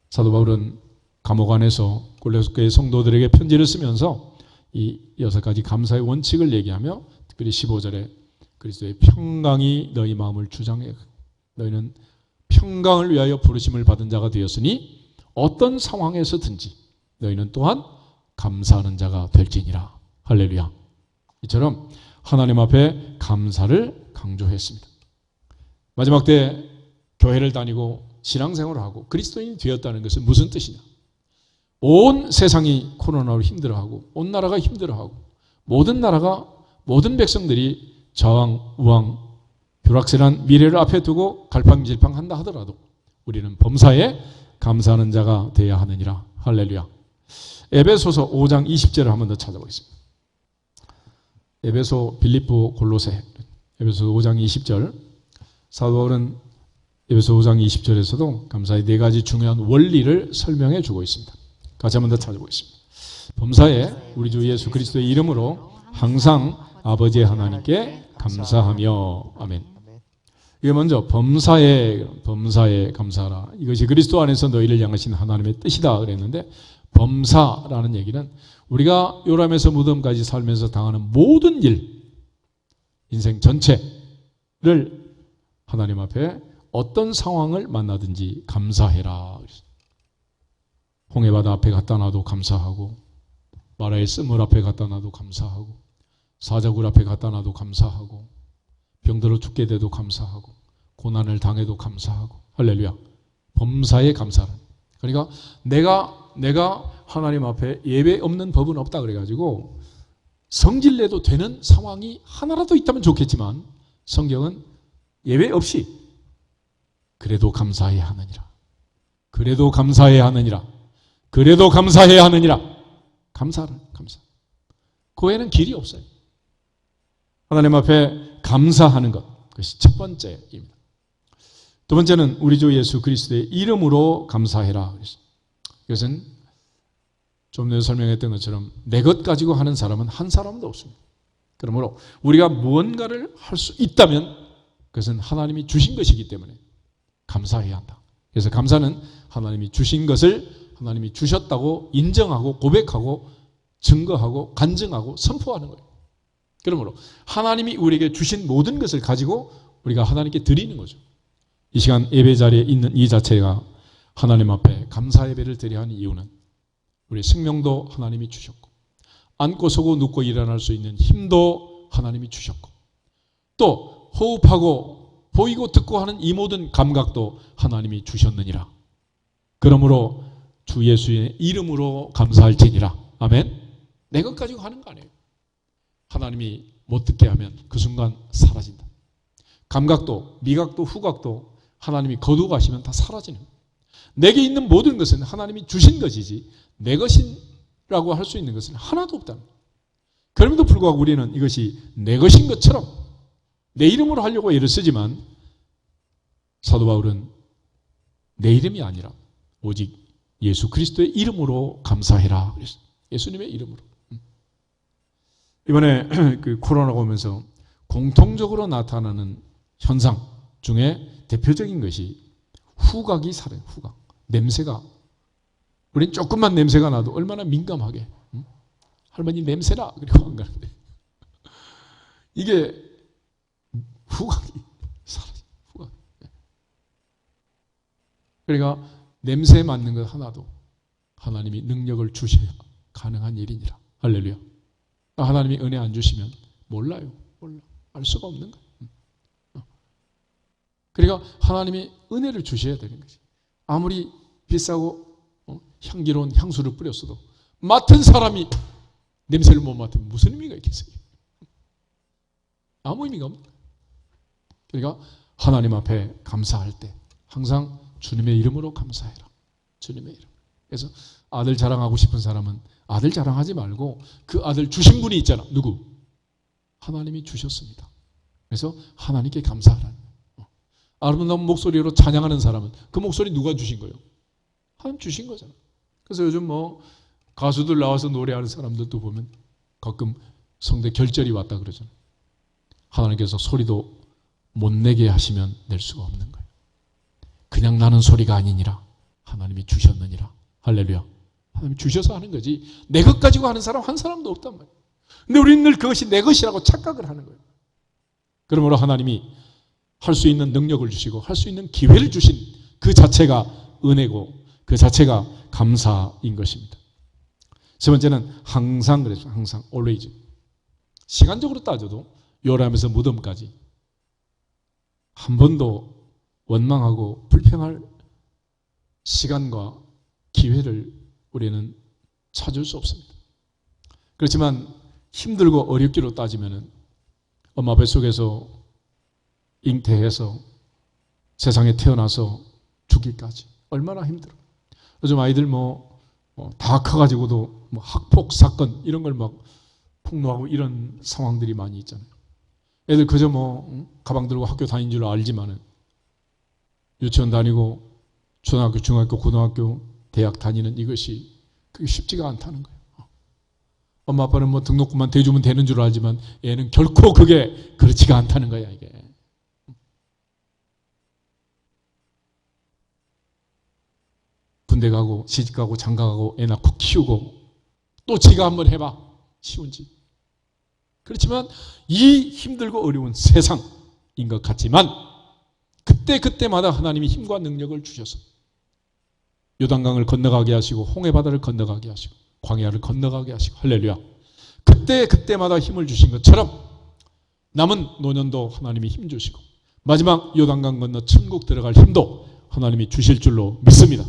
사도 바울은 감옥 안에서 골로새 성도들에게 편지를 쓰면서 이 여섯 가지 감사의 원칙을 얘기하며 특별히 15절에 그리스도의 평강이 너희 마음을 주장해 너희는 평강을 위하여 부르심을 받은 자가 되었으니 어떤 상황에서든지 너희는 또한 감사하는 자가 될지니라. 할렐루야. 이처럼 하나님 앞에 감사를 강조했습니다. 마지막 때 교회를 다니고 신앙생활을 하고 그리스도인이 되었다는 것은 무슨 뜻이냐? 온 세상이 코로나로 힘들어하고 온 나라가 힘들어하고 모든 나라가 모든 백성들이 저항, 우왕, 불확실한 미래를 앞에 두고 갈팡질팡한다 하더라도 우리는 범사에 감사하는 자가 되어야 하느니라. 할렐루야. 에베소서 5장 20절을 한 번 더 찾아보겠습니다. 에베소, 빌립보, 골로새. 에베소 5장 20절. 사도 바울은 에베소 5장 20절에서도 감사의 네 가지 중요한 원리를 설명해 주고 있습니다. 같이 한 번 더 찾아보겠습니다. 범사에 우리 주 예수 그리스도의 이름으로 항상 아버지 하나님께 감사하며. 아멘. 이게 먼저 범사에 감사하라. 이것이 그리스도 안에서 너희를 향하신 하나님의 뜻이다 그랬는데 범사라는 얘기는 우리가 요람에서 무덤까지 살면서 당하는 모든 일, 인생 전체를 하나님 앞에 어떤 상황을 만나든지 감사해라. 홍해바다 앞에 갖다 놔도 감사하고 마라의 쓴물 앞에 갖다 놔도 감사하고 사자굴 앞에 갖다 놔도 감사하고 병들어 죽게 돼도 감사하고 고난을 당해도 감사하고. 할렐루야. 범사에 감사를. 그러니까 내가 하나님 앞에 예배 없는 법은 없다 그래가지고 성질내도 되는 상황이 하나라도 있다면 좋겠지만 성경은 예배 없이 그래도 감사해야 하느니라. 그래도 감사해야 하느니라. 그래도 감사해야 하느니라. 감사. 그 외에는 길이 없어요. 하나님 앞에 감사하는 것, 그것이 첫 번째입니다. 두 번째는 우리 주 예수 그리스도의 이름으로 감사해라. 이것은 좀 전에 설명했던 것처럼 내 것 가지고 하는 사람은 한 사람도 없습니다. 그러므로 우리가 무언가를 할 수 있다면 그것은 하나님이 주신 것이기 때문에 감사해야 한다. 그래서 감사는 하나님이 주신 것을 하나님이 주셨다고 인정하고 고백하고 증거하고 간증하고 선포하는 거예요. 그러므로 하나님이 우리에게 주신 모든 것을 가지고 우리가 하나님께 드리는 거죠. 이 시간 예배 자리에 있는 이 자체가 하나님 앞에 감사 예배를 드려야 하는 이유는 우리의 생명도 하나님이 주셨고 앉고 서고 눕고 일어날 수 있는 힘도 하나님이 주셨고 또 호흡하고 보이고 듣고 하는 이 모든 감각도 하나님이 주셨느니라. 그러므로 주 예수의 이름으로 감사할지니라. 아멘. 내 것 가지고 하는 거 아니에요. 하나님이 못 듣게 하면 그 순간 사라진다. 감각도 미각도 후각도 하나님이 거두어 가시면 다 사라지는 거예요. 내게 있는 모든 것은 하나님이 주신 것이지 내 것이라고 할 수 있는 것은 하나도 없다는 거예요. 그럼에도 불구하고 우리는 이것이 내 것인 것처럼 내 이름으로 하려고 애를 쓰지만 사도 바울은 내 이름이 아니라 오직 예수 그리스도의 이름으로 감사해라. 예수님의 이름으로. 이번에 그 코로나가 오면서 공통적으로 나타나는 현상 중에 대표적인 것이 후각이 사라요. 후각. 냄새가. 우린 조금만 냄새가 나도 얼마나 민감하게. 할머니 냄새나. 그리고 안 가는데. 이게 후각이 사라져요. 후각. 그러니까 냄새 맡는 것 하나도 하나님이 능력을 주셔야 가능한 일이니라. 할렐루야. 하나님이 은혜 안 주시면 몰라요. 몰라. 알 수가 없는 거예요. 그러니까 하나님이 은혜를 주셔야 되는 거지. 아무리 비싸고 향기로운 향수를 뿌렸어도 맡은 사람이 냄새를 못 맡으면 무슨 의미가 있겠어요? 아무 의미가 없는 거예요. 그러니까 하나님 앞에 감사할 때 항상 주님의 이름으로 감사해라. 주님의 이름. 그래서 아들 자랑하고 싶은 사람은 아들 자랑하지 말고 그 아들 주신 분이 있잖아. 누구? 하나님이 주셨습니다. 그래서 하나님께 감사하라는 거예요. 아름다운 목소리로 찬양하는 사람은 그 목소리 누가 주신 거예요? 하나님 주신 거잖아. 그래서 요즘 뭐 가수들 나와서 노래하는 사람들도 보면 가끔 성대 결절이 왔다 그러잖아요. 하나님께서 소리도 못 내게 하시면 낼 수가 없는 거예요. 그냥 나는 소리가 아니니라 하나님이 주셨느니라. 할렐루야. 하나님이 주셔서 하는 거지 내 것 가지고 하는 사람 한 사람도 없단 말이에요. 근데 우리는 늘 그것이 내 것이라고 착각을 하는 거예요. 그러므로 하나님이 할 수 있는 능력을 주시고 할 수 있는 기회를 주신 그 자체가 은혜고 그 자체가 감사인 것입니다. 세 번째는 항상 그랬죠. 항상 always. 시간적으로 따져도 요람에서 무덤까지 한 번도 원망하고 불평할 시간과 기회를 우리는 찾을 수 없습니다. 그렇지만 힘들고 어렵기로 따지면은 엄마 뱃속에서 잉태해서 세상에 태어나서 죽기까지 얼마나 힘들어. 요즘 아이들 다 커가지고도 학폭 사건 이런 걸 막 폭로하고 이런 상황들이 많이 있잖아요. 애들 그저 가방 들고 학교 다닌 줄 알지만은 유치원 다니고 초등학교, 중학교, 고등학교, 대학 다니는 이것이 그게 쉽지가 않다는 거예요. 엄마 아빠는 등록금만 대주면 되는 줄 알지만 얘는 결코 그게 그렇지가 않다는 거야 이게. 군대 가고 시집 가고 장가 가고 애 낳고 키우고 또 지가 한번 해봐. 쉬운지. 그렇지만 이 힘들고 어려운 세상인 것 같지만 그때마다 하나님이 힘과 능력을 주셔서 요단강을 건너가게 하시고 홍해바다를 건너가게 하시고 광야를 건너가게 하시고 할렐루야. 그때마다 힘을 주신 것처럼 남은 노년도 하나님이 힘 주시고 마지막 요단강 건너 천국 들어갈 힘도 하나님이 주실 줄로 믿습니다.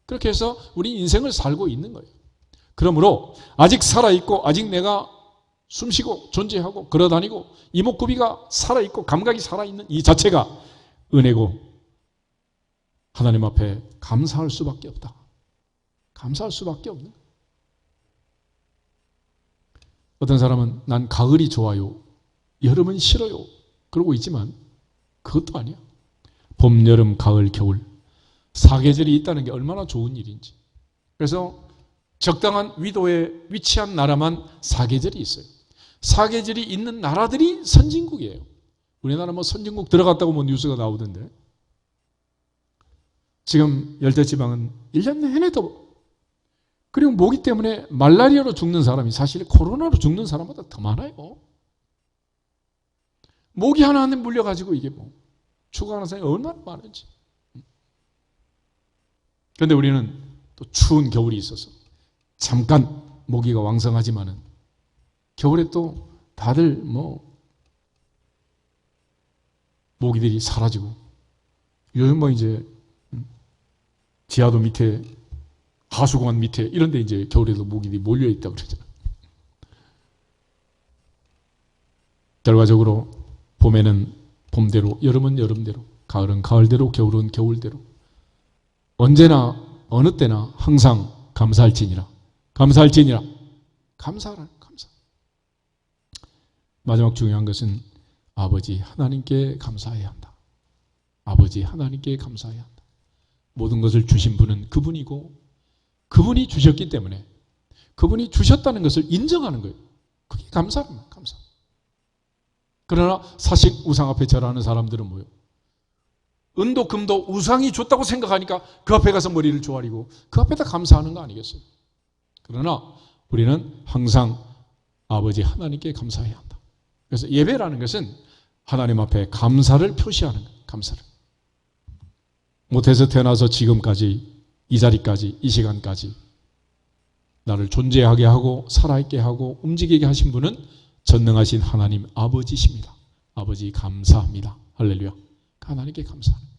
그렇게 해서 우리 인생을 살고 있는 거예요. 그러므로 아직 살아있고 아직 내가 숨쉬고 존재하고 걸어다니고 이목구비가 살아있고 감각이 살아있는 이 자체가 은혜고 하나님 앞에 감사할 수밖에 없다. 감사할 수밖에 없는 거예요. 어떤 사람은 난 가을이 좋아요. 여름은 싫어요. 그러고 있지만 그것도 아니야. 봄, 여름, 가을, 겨울 사계절이 있다는 게 얼마나 좋은 일인지. 그래서 적당한 위도에 위치한 나라만 사계절이 있어요. 사계절이 있는 나라들이 선진국이에요. 우리나라 선진국 들어갔다고 뉴스가 나오던데 지금 열대지방은 1년 내내 더워. 그리고 모기 때문에 말라리아로 죽는 사람이 사실 코로나로 죽는 사람보다 더 많아요. 모기 하나한테 물려가지고 이게 죽어가는 사람이 얼마나 많은지. 그런데 우리는 또 추운 겨울이 있어서 잠깐 모기가 왕성하지만은 겨울에 또 다들 모기들이 사라지고 요즘 이제 지하도 밑에 하수관 밑에 이런 데 이제 겨울에도 모기들이 몰려 있다고 그러잖아요. 결과적으로 봄에는 봄대로, 여름은 여름대로, 가을은 가을대로, 겨울은 겨울대로 언제나 어느 때나 항상 감사할지니라. 감사할지니라. 감사하라. 감사. 마지막 중요한 것은 아버지 하나님께 감사해야 한다. 아버지 하나님께 감사해야 한다. 모든 것을 주신 분은 그분이고 그분이 주셨기 때문에 그분이 주셨다는 것을 인정하는 거예요. 그게 감사입니다. 감사. 그러나 사식 우상 앞에 절하는 사람들은 뭐예요? 은도 금도 우상이 줬다고 생각하니까 그 앞에 가서 머리를 조아리고 그 앞에다 감사하는 거 아니겠어요? 그러나 우리는 항상 아버지 하나님께 감사해야 한다. 그래서 예배라는 것은 하나님 앞에 감사를 표시하는 거예요. 감사를. 못해서 태어나서 지금까지 이 자리까지 이 시간까지 나를 존재하게 하고 살아있게 하고 움직이게 하신 분은 전능하신 하나님 아버지십니다. 아버지 감사합니다. 할렐루야. 하나님께 감사합니다.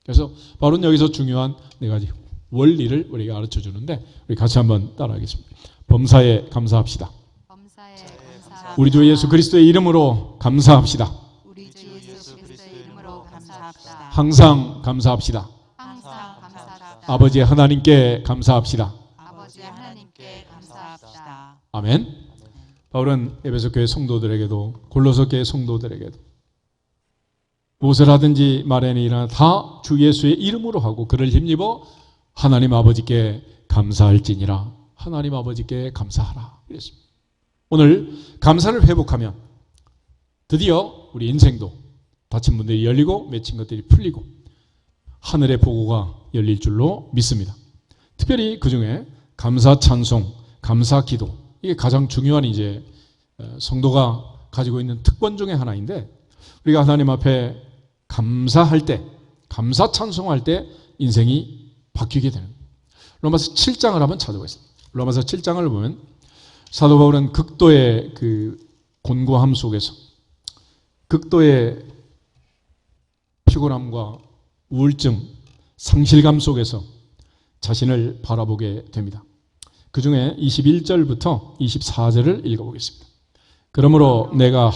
그래서 바로는 여기서 중요한 네 가지 원리를 우리가 가르쳐 주는데 우리 같이 한번 따라하겠습니다. 범사에 감사합시다. 범사에 감사합니다. 우리 주 예수 그리스도의 이름으로 감사합시다. 우리 주 예수 그리스도의 이름으로 감사합시다. 항상 감사합시다. 항상 감사합시다. 아버지 하나님께 감사합시다. 아버지 하나님께 감사합시다. 아멘. 바울은 에베소 교회 성도들에게도 골로새 교회 성도들에게도 무엇을 하든지 말에는 일어나 다 주 예수의 이름으로 하고 그를 힘입어 하나님 아버지께 감사할지니라. 하나님 아버지께 감사하라. 그랬습니다. 오늘 감사를 회복하면 드디어 우리 인생도 닫힌 문들이 열리고 맺힌 것들이 풀리고 하늘의 보고가 열릴 줄로 믿습니다. 특별히 그중에 감사 찬송, 감사 기도 이게 가장 중요한 이제 성도가 가지고 있는 특권 중에 하나인데 우리가 하나님 앞에 감사할 때, 감사 찬송할 때 인생이 바뀌게 되는 거예요. 로마서 7장을 한번 찾아보겠습니다. 로마서 7장을 보면 사도 바울은 극도의 그 곤고함 속에서 극도의 피곤함과 우울증, 상실감 속에서 자신을 바라보게 됩니다. 그 중에 21절부터 24절을 읽어보겠습니다. 그러므로 내가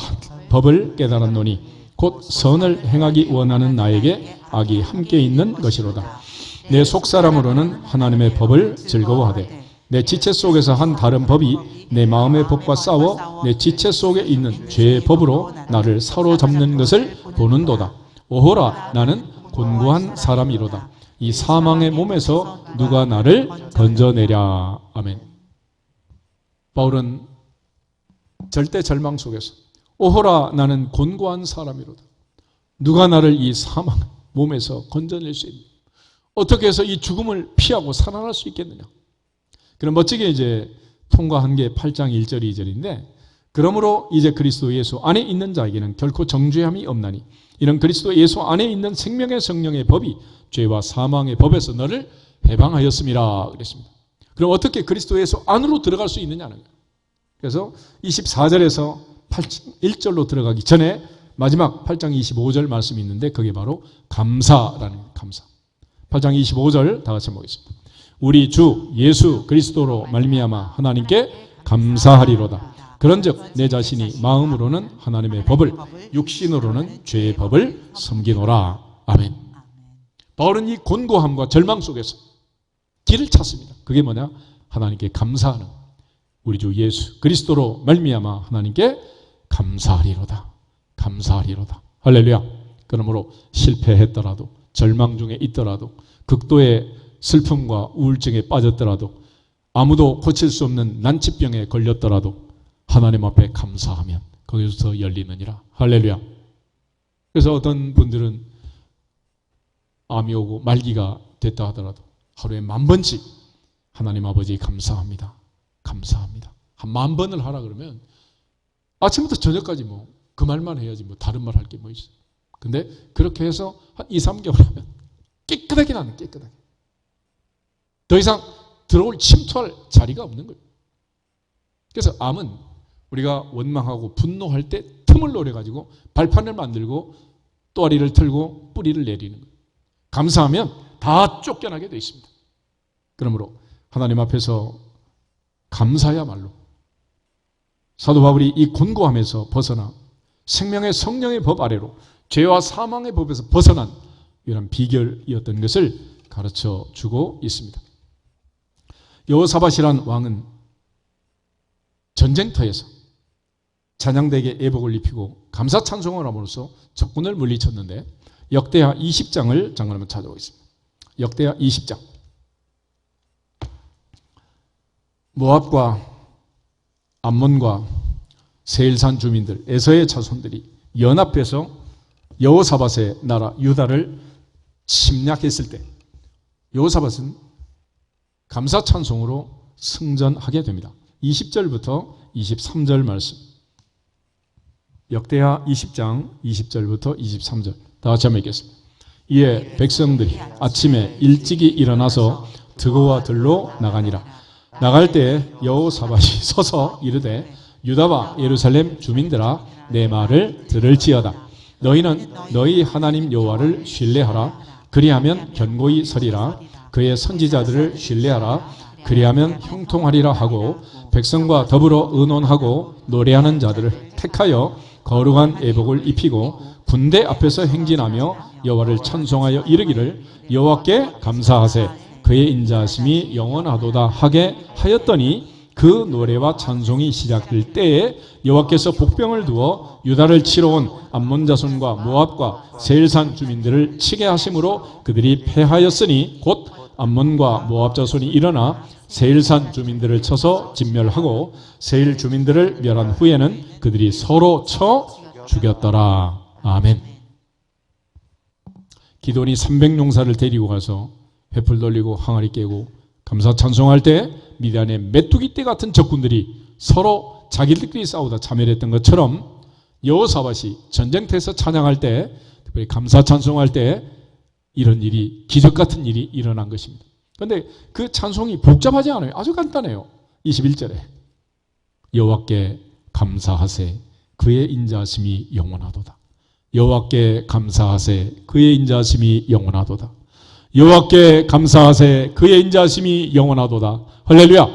법을 깨달았노니 곧 선을 행하기 원하는 나에게 악이 함께 있는 것이로다. 내 속사람으로는 하나님의 법을 즐거워하되 내 지체 속에서 한 다른 법이 내 마음의 법과 싸워 내 지체 속에 있는 죄의 법으로 나를 사로잡는 것을 보는도다. 오호라 나는 곤고한 사람이로다. 이 사망의 몸에서 누가 나를 건져내랴. 아멘. 바울은 절대 절망 속에서 오호라 나는 곤고한 사람이로다. 누가 나를 이 사망 몸에서 건져낼 수 있느냐. 어떻게 해서 이 죽음을 피하고 살아날 수 있겠느냐. 그럼 멋지게 이제 통과한 게 8장 1절 2절인데 그러므로 이제 그리스도 예수 안에 있는 자에게는 결코 정죄함이 없나니 이런 그리스도 예수 안에 있는 생명의 성령의 법이 죄와 사망의 법에서 너를 해방하였음이라 그랬습니다. 그럼 어떻게 그리스도 예수 안으로 들어갈 수 있느냐는 거예요. 그래서 24절에서 8장 1절로 들어가기 전에 마지막 8장 25절 말씀이 있는데 그게 바로 감사라는 거예요. 감사. 8장 25절 다 같이 보겠습니다. 우리 주 예수 그리스도로 말미암아 하나님께 감사하리로다. 그런즉 내 자신이 마음으로는 하나님의 법을 육신으로는 죄의 법을 섬기노라. 아멘. 바울은 이 곤고함과 절망 속에서 길을 찾습니다. 그게 뭐냐? 하나님께 감사하는 우리 주 예수 그리스도로 말미암아 하나님께 감사하리로다. 감사하리로다. 할렐루야. 그러므로 실패했더라도 절망 중에 있더라도 극도의 슬픔과 우울증에 빠졌더라도 아무도 고칠 수 없는 난치병에 걸렸더라도 하나님 앞에 감사하면 거기서 열리느니라. 할렐루야. 그래서 어떤 분들은 암이 오고 말기가 됐다 하더라도 하루에 10,000번씩 하나님 아버지 감사합니다. 감사합니다. 한 10,000번을 하라 그러면 아침부터 저녁까지 뭐 그 말만 해야지 뭐 다른 말 할 게 뭐 있어. 근데 그렇게 해서 한 2, 3개월 하면 깨끗하게 나는 깨끗하게. 더 이상 들어올 침투할 자리가 없는 거예요. 그래서 암은 우리가 원망하고 분노할 때 틈을 노려가지고 발판을 만들고 또아리를 틀고 뿌리를 내리는 거예요. 감사하면 다 쫓겨나게 되어 있습니다. 그러므로 하나님 앞에서 감사야말로 사도 바울이 이 곤고함에서 벗어나 생명의 성령의 법 아래로 죄와 사망의 법에서 벗어난 이런 비결이었던 것을 가르쳐 주고 있습니다. 여호사밧이란 왕은 전쟁터에서 찬양대에게 애복을 입히고 감사 찬송을 함으로써 적군을 물리쳤는데 역대하 20장을 잠깐 한번 찾아보겠습니다. 역대하 20장. 모압과 암몬과 세일산 주민들, 에서의 자손들이 연합해서 여호사밧의 나라 유다를 침략했을 때 여호사밧은 감사 찬송으로 승전하게 됩니다. 20절부터 23절 말씀. 역대하 20장 20절부터 23절. 다 같이 한번 읽겠습니다. 이에 백성들이 아침에 일찍이 일어나서 드고와 들로 나가니라. 나갈 때 여호사밧이 서서 이르되 유다와 예루살렘 주민들아 내 말을 들을지어다. 너희는 너희 하나님 여호와를 신뢰하라. 그리하면 견고히 서리라. 그의 선지자들을 신뢰하라. 그리하면 형통하리라 하고 백성과 더불어 의논하고 노래하는 자들을 택하여 거룩한 애복을 입히고 군대 앞에서 행진하며 여호와를 찬송하여 이르기를 여호와께 감사하세 그의 인자하심이 영원하도다 하게 하였더니 그 노래와 찬송이 시작될 때에 여호와께서 복병을 두어 유다를 치러 온 암몬 자손과 모압과 세일산 주민들을 치게 하심으로 그들이 패하였으니 곧 암몬과 모압 자손이 일어나 세일산 주민들을 쳐서 진멸하고 세일 주민들을 멸한 후에는 그들이 서로 쳐 죽였더라. 아멘. 기돈이 300용사를 데리고 가서 횃불 돌리고 항아리 깨고 감사 찬송할 때 미디안의 메뚜기 떼 같은 적군들이 서로 자기들끼리 싸우다 자멸했던 것처럼 여호사밧이 전쟁터에서 찬양할 때 특별히 감사 찬송할 때 이런 일이 기적 같은 일이 일어난 것입니다. 그런데 그 찬송이 복잡하지 않아요. 아주 간단해요. 21절에 여호와께 감사하세 그의 인자하심이 영원하도다. 여호와께 감사하세 그의 인자하심이 영원하도다. 여호와께 감사하세 그의 인자하심이 영원하도다. 할렐루야.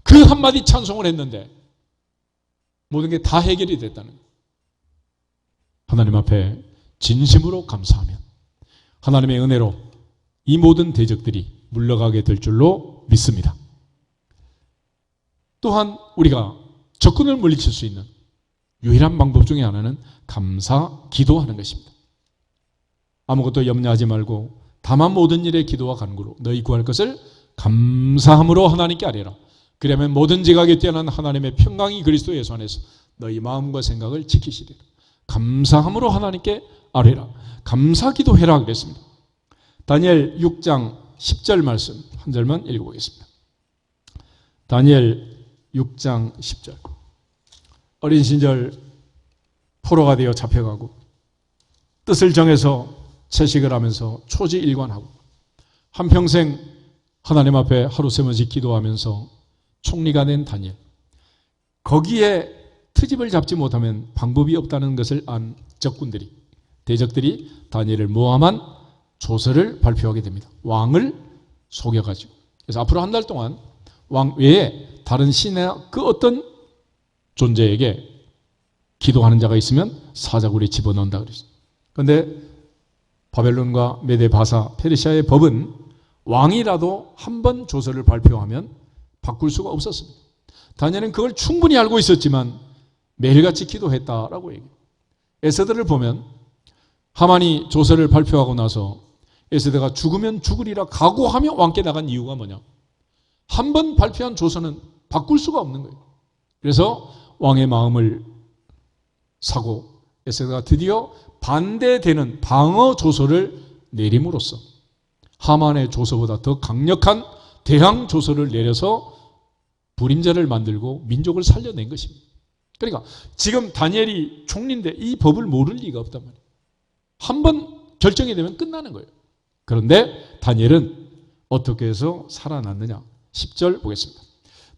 그 한마디 찬송을 했는데 모든 게 다 해결이 됐다는 거예요. 하나님 앞에 진심으로 감사하면 하나님의 은혜로 이 모든 대적들이 물러가게 될 줄로 믿습니다. 또한 우리가 적군을 물리칠 수 있는 유일한 방법 중에 하나는 감사 기도하는 것입니다. 아무것도 염려하지 말고 다만 모든 일에 기도와 간구로 너희 구할 것을 감사함으로 하나님께 아뢰라. 그러면 모든 지각에 뛰어난 하나님의 평강이 그리스도 예수 안에서 너희 마음과 생각을 지키시리라. 감사함으로 하나님께 아뢰라. 감사 기도해라 그랬습니다. 다니엘 6장 10절 말씀 한 절만 읽어보겠습니다. 다니엘 6장 10절. 어린 시절 포로가 되어 잡혀가고 뜻을 정해서 채식을 하면서 초지일관하고 한평생 하나님 앞에 하루 세 번씩 기도하면서 총리가 된 다니엘. 거기에 트집을 잡지 못하면 방법이 없다는 것을 안 적군들이 대적들이 다니엘을 모함한 조서를 발표하게 됩니다. 왕을 속여가지고. 그래서 앞으로 한 달 동안 왕 외에 다른 신의 그 어떤 존재에게 기도하는 자가 있으면 사자굴에 집어넣는다 그랬어요. 그런데 바벨론과 메데 바사 페르시아의 법은 왕이라도 한 번 조서를 발표하면 바꿀 수가 없었습니다. 다니엘은 그걸 충분히 알고 있었지만 매일같이 기도했다라고 얘기해요. 에스더를 보면 하만이 조서를 발표하고 나서 에스더가 죽으면 죽으리라 각오하며 왕께 나간 이유가 뭐냐? 한 번 발표한 조서는 바꿀 수가 없는 거예요. 그래서 왕의 마음을 사고 에스더가 드디어 반대되는 방어 조서를 내림으로써 하만의 조서보다 더 강력한 대항 조서를 내려서 불임자를 만들고 민족을 살려낸 것입니다. 그러니까 지금 다니엘이 총리인데 이 법을 모를 리가 없단 말이에요. 한 번 결정이 되면 끝나는 거예요. 그런데 다니엘은 어떻게 해서 살아났느냐? 10절 보겠습니다.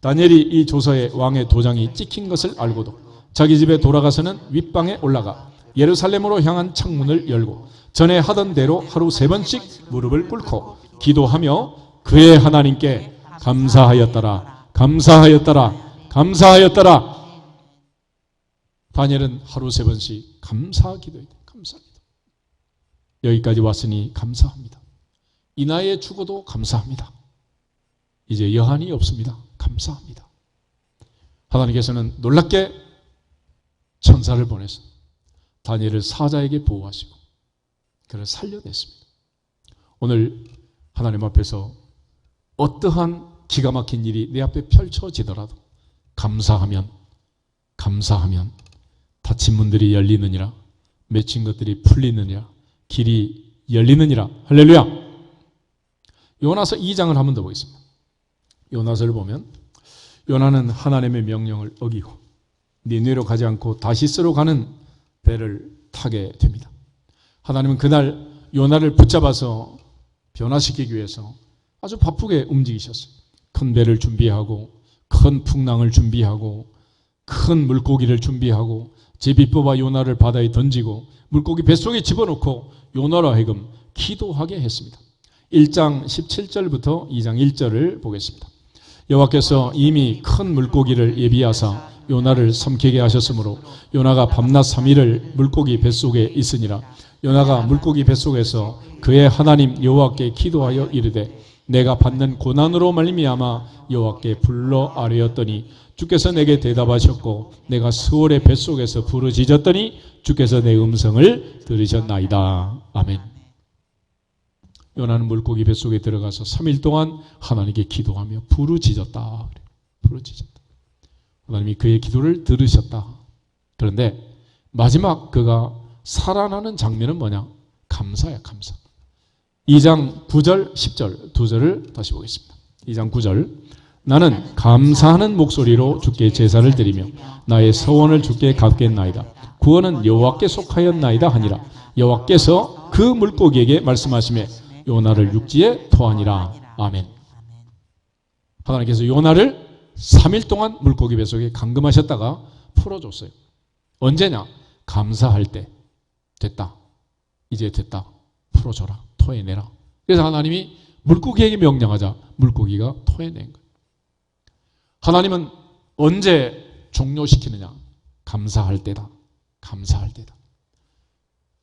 다니엘이 이 조서에 왕의 도장이 찍힌 것을 알고도 자기 집에 돌아가서는 윗방에 올라가 예루살렘으로 향한 창문을 열고 전에 하던 대로 하루 3번씩 무릎을 꿇고 기도하며 그의 하나님께 감사하였더라. 감사하였더라. 감사하였더라. 다니엘은 하루 3번씩 감사기도해요. 감사기도. 여기까지 왔으니 감사합니다. 이 나이에 죽어도 감사합니다. 이제 여한이 없습니다. 감사합니다. 하나님께서는 놀랍게 천사를 보내서 다니엘을 사자에게 보호하시고 그를 살려냈습니다. 오늘 하나님 앞에서 어떠한 기가 막힌 일이 내 앞에 펼쳐지더라도 감사하면 닫힌 문들이 열리느니라, 맺힌 것들이 풀리느니라, 길이 열리느니라. 할렐루야. 요나서 2장을 한 번 더 보겠습니다. 요나서를 보면 요나는 하나님의 명령을 어기고 니느웨로 가지 않고 다시스로 가는 배를 타게 됩니다. 하나님은 그날 요나를 붙잡아서 변화시키기 위해서 아주 바쁘게 움직이셨어요. 큰 배를 준비하고 큰 풍랑을 준비하고 큰 물고기를 준비하고 제비 뽑아 요나를 바다에 던지고 물고기 뱃속에 집어넣고 요나로 하여금 기도하게 했습니다. 1장 17절부터 2장 1절을 보겠습니다. 여호와께서 이미 큰 물고기를 예비하사 요나를 삼키게 하셨으므로 요나가 밤낮 3일을 물고기 뱃속에 있으니라. 요나가 물고기 뱃속에서 그의 하나님 여호와께 기도하여 이르되 내가 받는 고난으로 말미암아 여호와께 불러 아뢰었더니 주께서 내게 대답하셨고 내가 스올의 뱃속에서 부르짖었더니 주께서 내 음성을 들으셨나이다. 아멘. 요나는 물고기 뱃속에 들어가서 3일 동안 하나님께 기도하며 부르짖었다. 부르짖었다. 하나님이 그의 기도를 들으셨다. 그런데 마지막 그가 살아나는 장면은 뭐냐? 감사야, 감사. 2장 9절, 10절 두 절을 다시 보겠습니다. 2장 9절 나는 감사하는 목소리로 주께 제사를 드리며 나의 서원을 주께 갚겠나이다. 구원은 여호와께 속하였나이다 하니라. 여호와께서 그 물고기에게 말씀하시매 요나를 육지에 토하니라. 아멘. 하나님께서 요나를 3일 동안 물고기 뱃속에 감금하셨다가 풀어줬어요. 언제냐? 감사할 때. 됐다. 이제 됐다. 풀어줘라. 토해내라. 그래서 하나님이 물고기에게 명령하자 물고기가 토해낸 거예요. 하나님은 언제 종료시키느냐? 감사할 때다. 감사할 때다.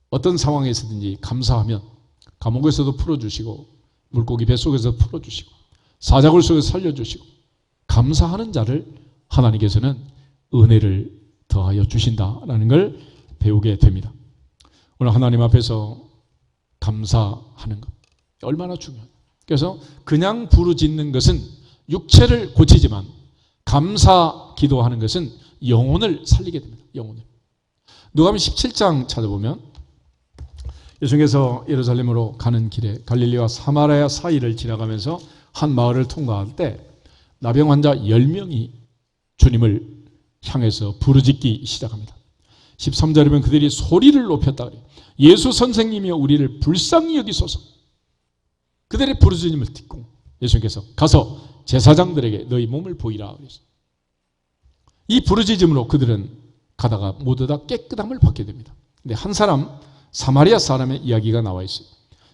어떤 상황에서든지 감사하면 감옥에서도 풀어주시고 물고기 뱃속에서 풀어주시고 사자굴 속에서 살려주시고 감사하는 자를 하나님께서는 은혜를 더하여 주신다라는 걸 배우게 됩니다. 오늘 하나님 앞에서 감사하는 것 얼마나 중요해요. 그래서 그냥 부르짖는 것은 육체를 고치지만 감사 기도하는 것은 영혼을 살리게 됩니다. 영혼을. 누가복음 17장 찾아보면 예수님께서 예루살렘으로 가는 길에 갈릴리와 사마리아 사이를 지나가면서 한 마을을 통과할 때 나병 환자 10명이 주님을 향해서 부르짖기 시작합니다. 13절에 보면 그들이 소리를 높였다 그래요. 예수 선생님이여 우리를 불쌍히 여기소서. 그들의 부르짖음을 듣고 예수님께서 가서 제사장들에게 너희 몸을 보이라 그랬어요. 이 부르짖음으로 그들은 가다가 모두 다 깨끗함을 받게 됩니다. 근데 한 사람 사마리아 사람의 이야기가 나와 있어요.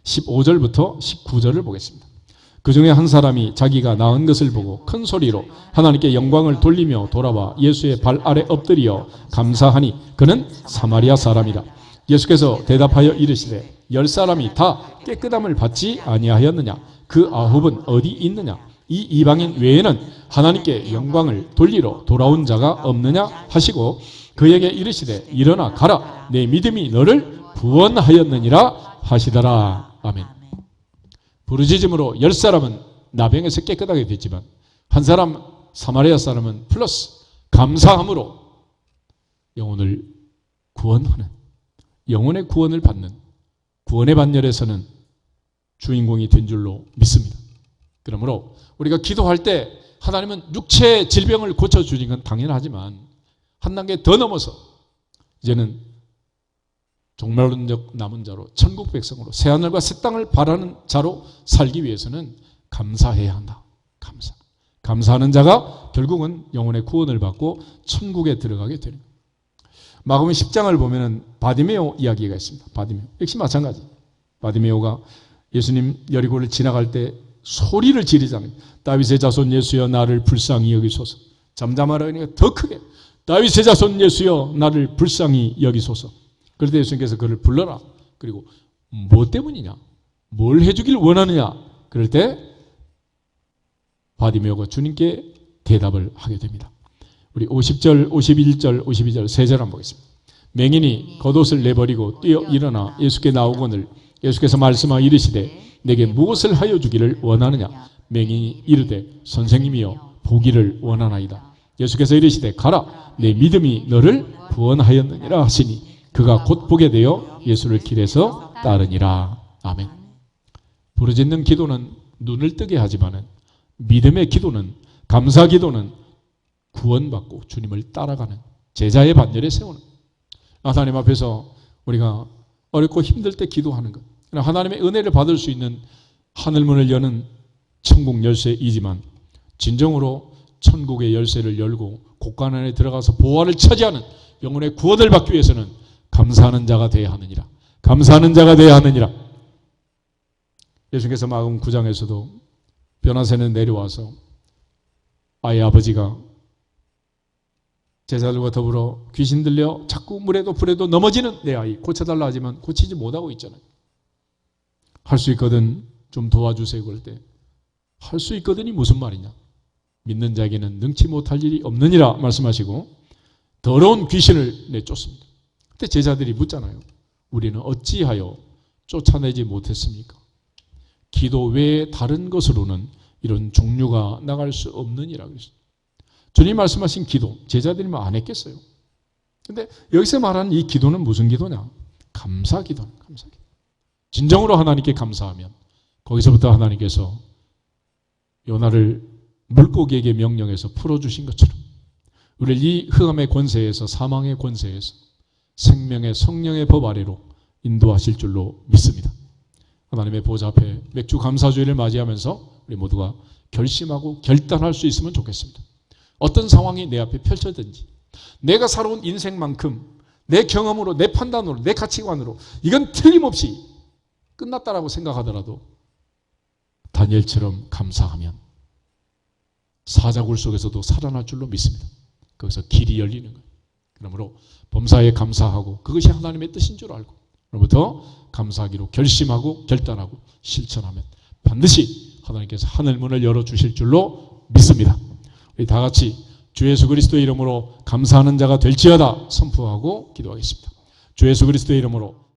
15절부터 19절을 보겠습니다. 그 중에 한 사람이 자기가 낳은 것을 보고 큰 소리로 하나님께 영광을 돌리며 돌아와 예수의 발 아래 엎드려 감사하니 그는 사마리아 사람이라. 예수께서 대답하여 이르시되 10사람이 다 깨끗함을 받지 아니하였느냐? 그 9은 어디 있느냐? 이 이방인 외에는 하나님께 영광을 돌리러 돌아온 자가 없느냐 하시고 그에게 이르시되 일어나 가라 내 믿음이 너를 구원하였느니라 하시더라. 아멘. 부르짖음으로 10사람은 나병에서 깨끗하게 됐지만 한 사람 사마리아 사람은 플러스 감사함으로 영혼을 구원하는 영혼의 구원을 받는 구원의 반열에서는 주인공이 된 줄로 믿습니다. 그러므로 우리가 기도할 때 하나님은 육체의 질병을 고쳐주는 건 당연하지만 한 단계 더 넘어서 이제는 종말론적 남은 자로 천국 백성으로 새하늘과 새 땅을 바라는 자로 살기 위해서는 감사해야 한다. 감사하는 자가 결국은 영혼의 구원을 받고 천국에 들어가게 되는 거예요. 마가복음 10장을 보면은 바디메오 이야기가 있습니다. 바디메오 역시 마찬가지. 바디메오가 예수님 여리고를 지나갈 때 소리를 지르잖아요. 다윗의 자손 예수여 나를 불쌍히 여기소서. 잠잠하라 그러니까 더 크게 다윗의 자손 예수여 나를 불쌍히 여기소서. 그럴 때 예수님께서 그를 불러라. 그리고 뭐 때문이냐? 뭘 해주길 원하느냐? 그럴 때 바디메오가 주님께 대답을 하게 됩니다. 우리 50절, 51절, 52절 세 절 한번 보겠습니다. 맹인이 겉옷을 내버리고 뛰어 일어나 예수께 나오거늘 예수께서 말씀하여 이르시되 내게 무엇을 하여 주기를 원하느냐? 맹인이 이르되 선생님이여 보기를 원하나이다. 예수께서 이르시되 가라 내 믿음이 너를 구원하였느니라 하시니 그가 곧 보게 되어 예수를 길에서 따르니라. 아멘. 부르짖는 기도는 눈을 뜨게 하지만은 믿음의 기도는, 감사 기도는 구원받고 주님을 따라가는 제자의 반열에 세우는, 하나님 앞에서 우리가 어렵고 힘들 때 기도하는 것, 하나님의 은혜를 받을 수 있는 하늘문을 여는 천국 열쇠이지만 진정으로 천국의 열쇠를 열고 곳간 안에 들어가서 보화를 차지하는 영혼의 구원을 받기 위해서는 감사하는 자가 되어야 하느니라. 감사하는 자가 되어야 하느니라. 예수께서 마가복음 9장에서도 변화새는 내려와서 아이 아버지가 제자들과 더불어 귀신 들려 자꾸 물에도 불에도 넘어지는 내 아이 고쳐달라 하지만 고치지 못하고 있잖아요. 할 수 있거든 좀 도와주세요. 그럴 때 할 수 있거든이 무슨 말이냐? 믿는 자에게는 능치 못할 일이 없느니라 말씀하시고 더러운 귀신을 내쫓습니다. 그때 제자들이 묻잖아요. 우리는 어찌하여 쫓아내지 못했습니까? 기도 외에 다른 것으로는 이런 종류가 나갈 수 없느니라 그랬어요. 주님 말씀하신 기도 제자들이면 안 했겠어요. 근데 여기서 말하는 이 기도는 무슨 기도냐? 감사 기도는 감사 기도. 진정으로 하나님께 감사하면 거기서부터 하나님께서 요나를 물고기에게 명령해서 풀어주신 것처럼 우리를 이 흑암의 권세에서, 사망의 권세에서 생명의 성령의 법 아래로 인도하실 줄로 믿습니다. 하나님의 보좌 앞에 맥주 감사주의를 맞이하면서 우리 모두가 결심하고 결단할 수 있으면 좋겠습니다. 어떤 상황이 내 앞에 펼쳐든지 내가 살아온 인생만큼 내 경험으로, 내 판단으로, 내 가치관으로 이건 틀림없이 끝났다라고 생각하더라도 다니엘처럼 감사하면 사자굴 속에서도 살아날 줄로 믿습니다. 거기서 길이 열리는 거예요. 그러므로 범사에 감사하고 그것이 하나님의 뜻인 줄 알고 그로부터 감사하기로 결심하고 결단하고 실천하면 반드시 하나님께서 하늘문을 열어주실 줄로 믿습니다. 우리 다 같이 주 예수 그리스도의 이름으로 감사하는 자가 될지어다 선포하고 기도하겠습니다. 주 예수 그리스도의 이름으로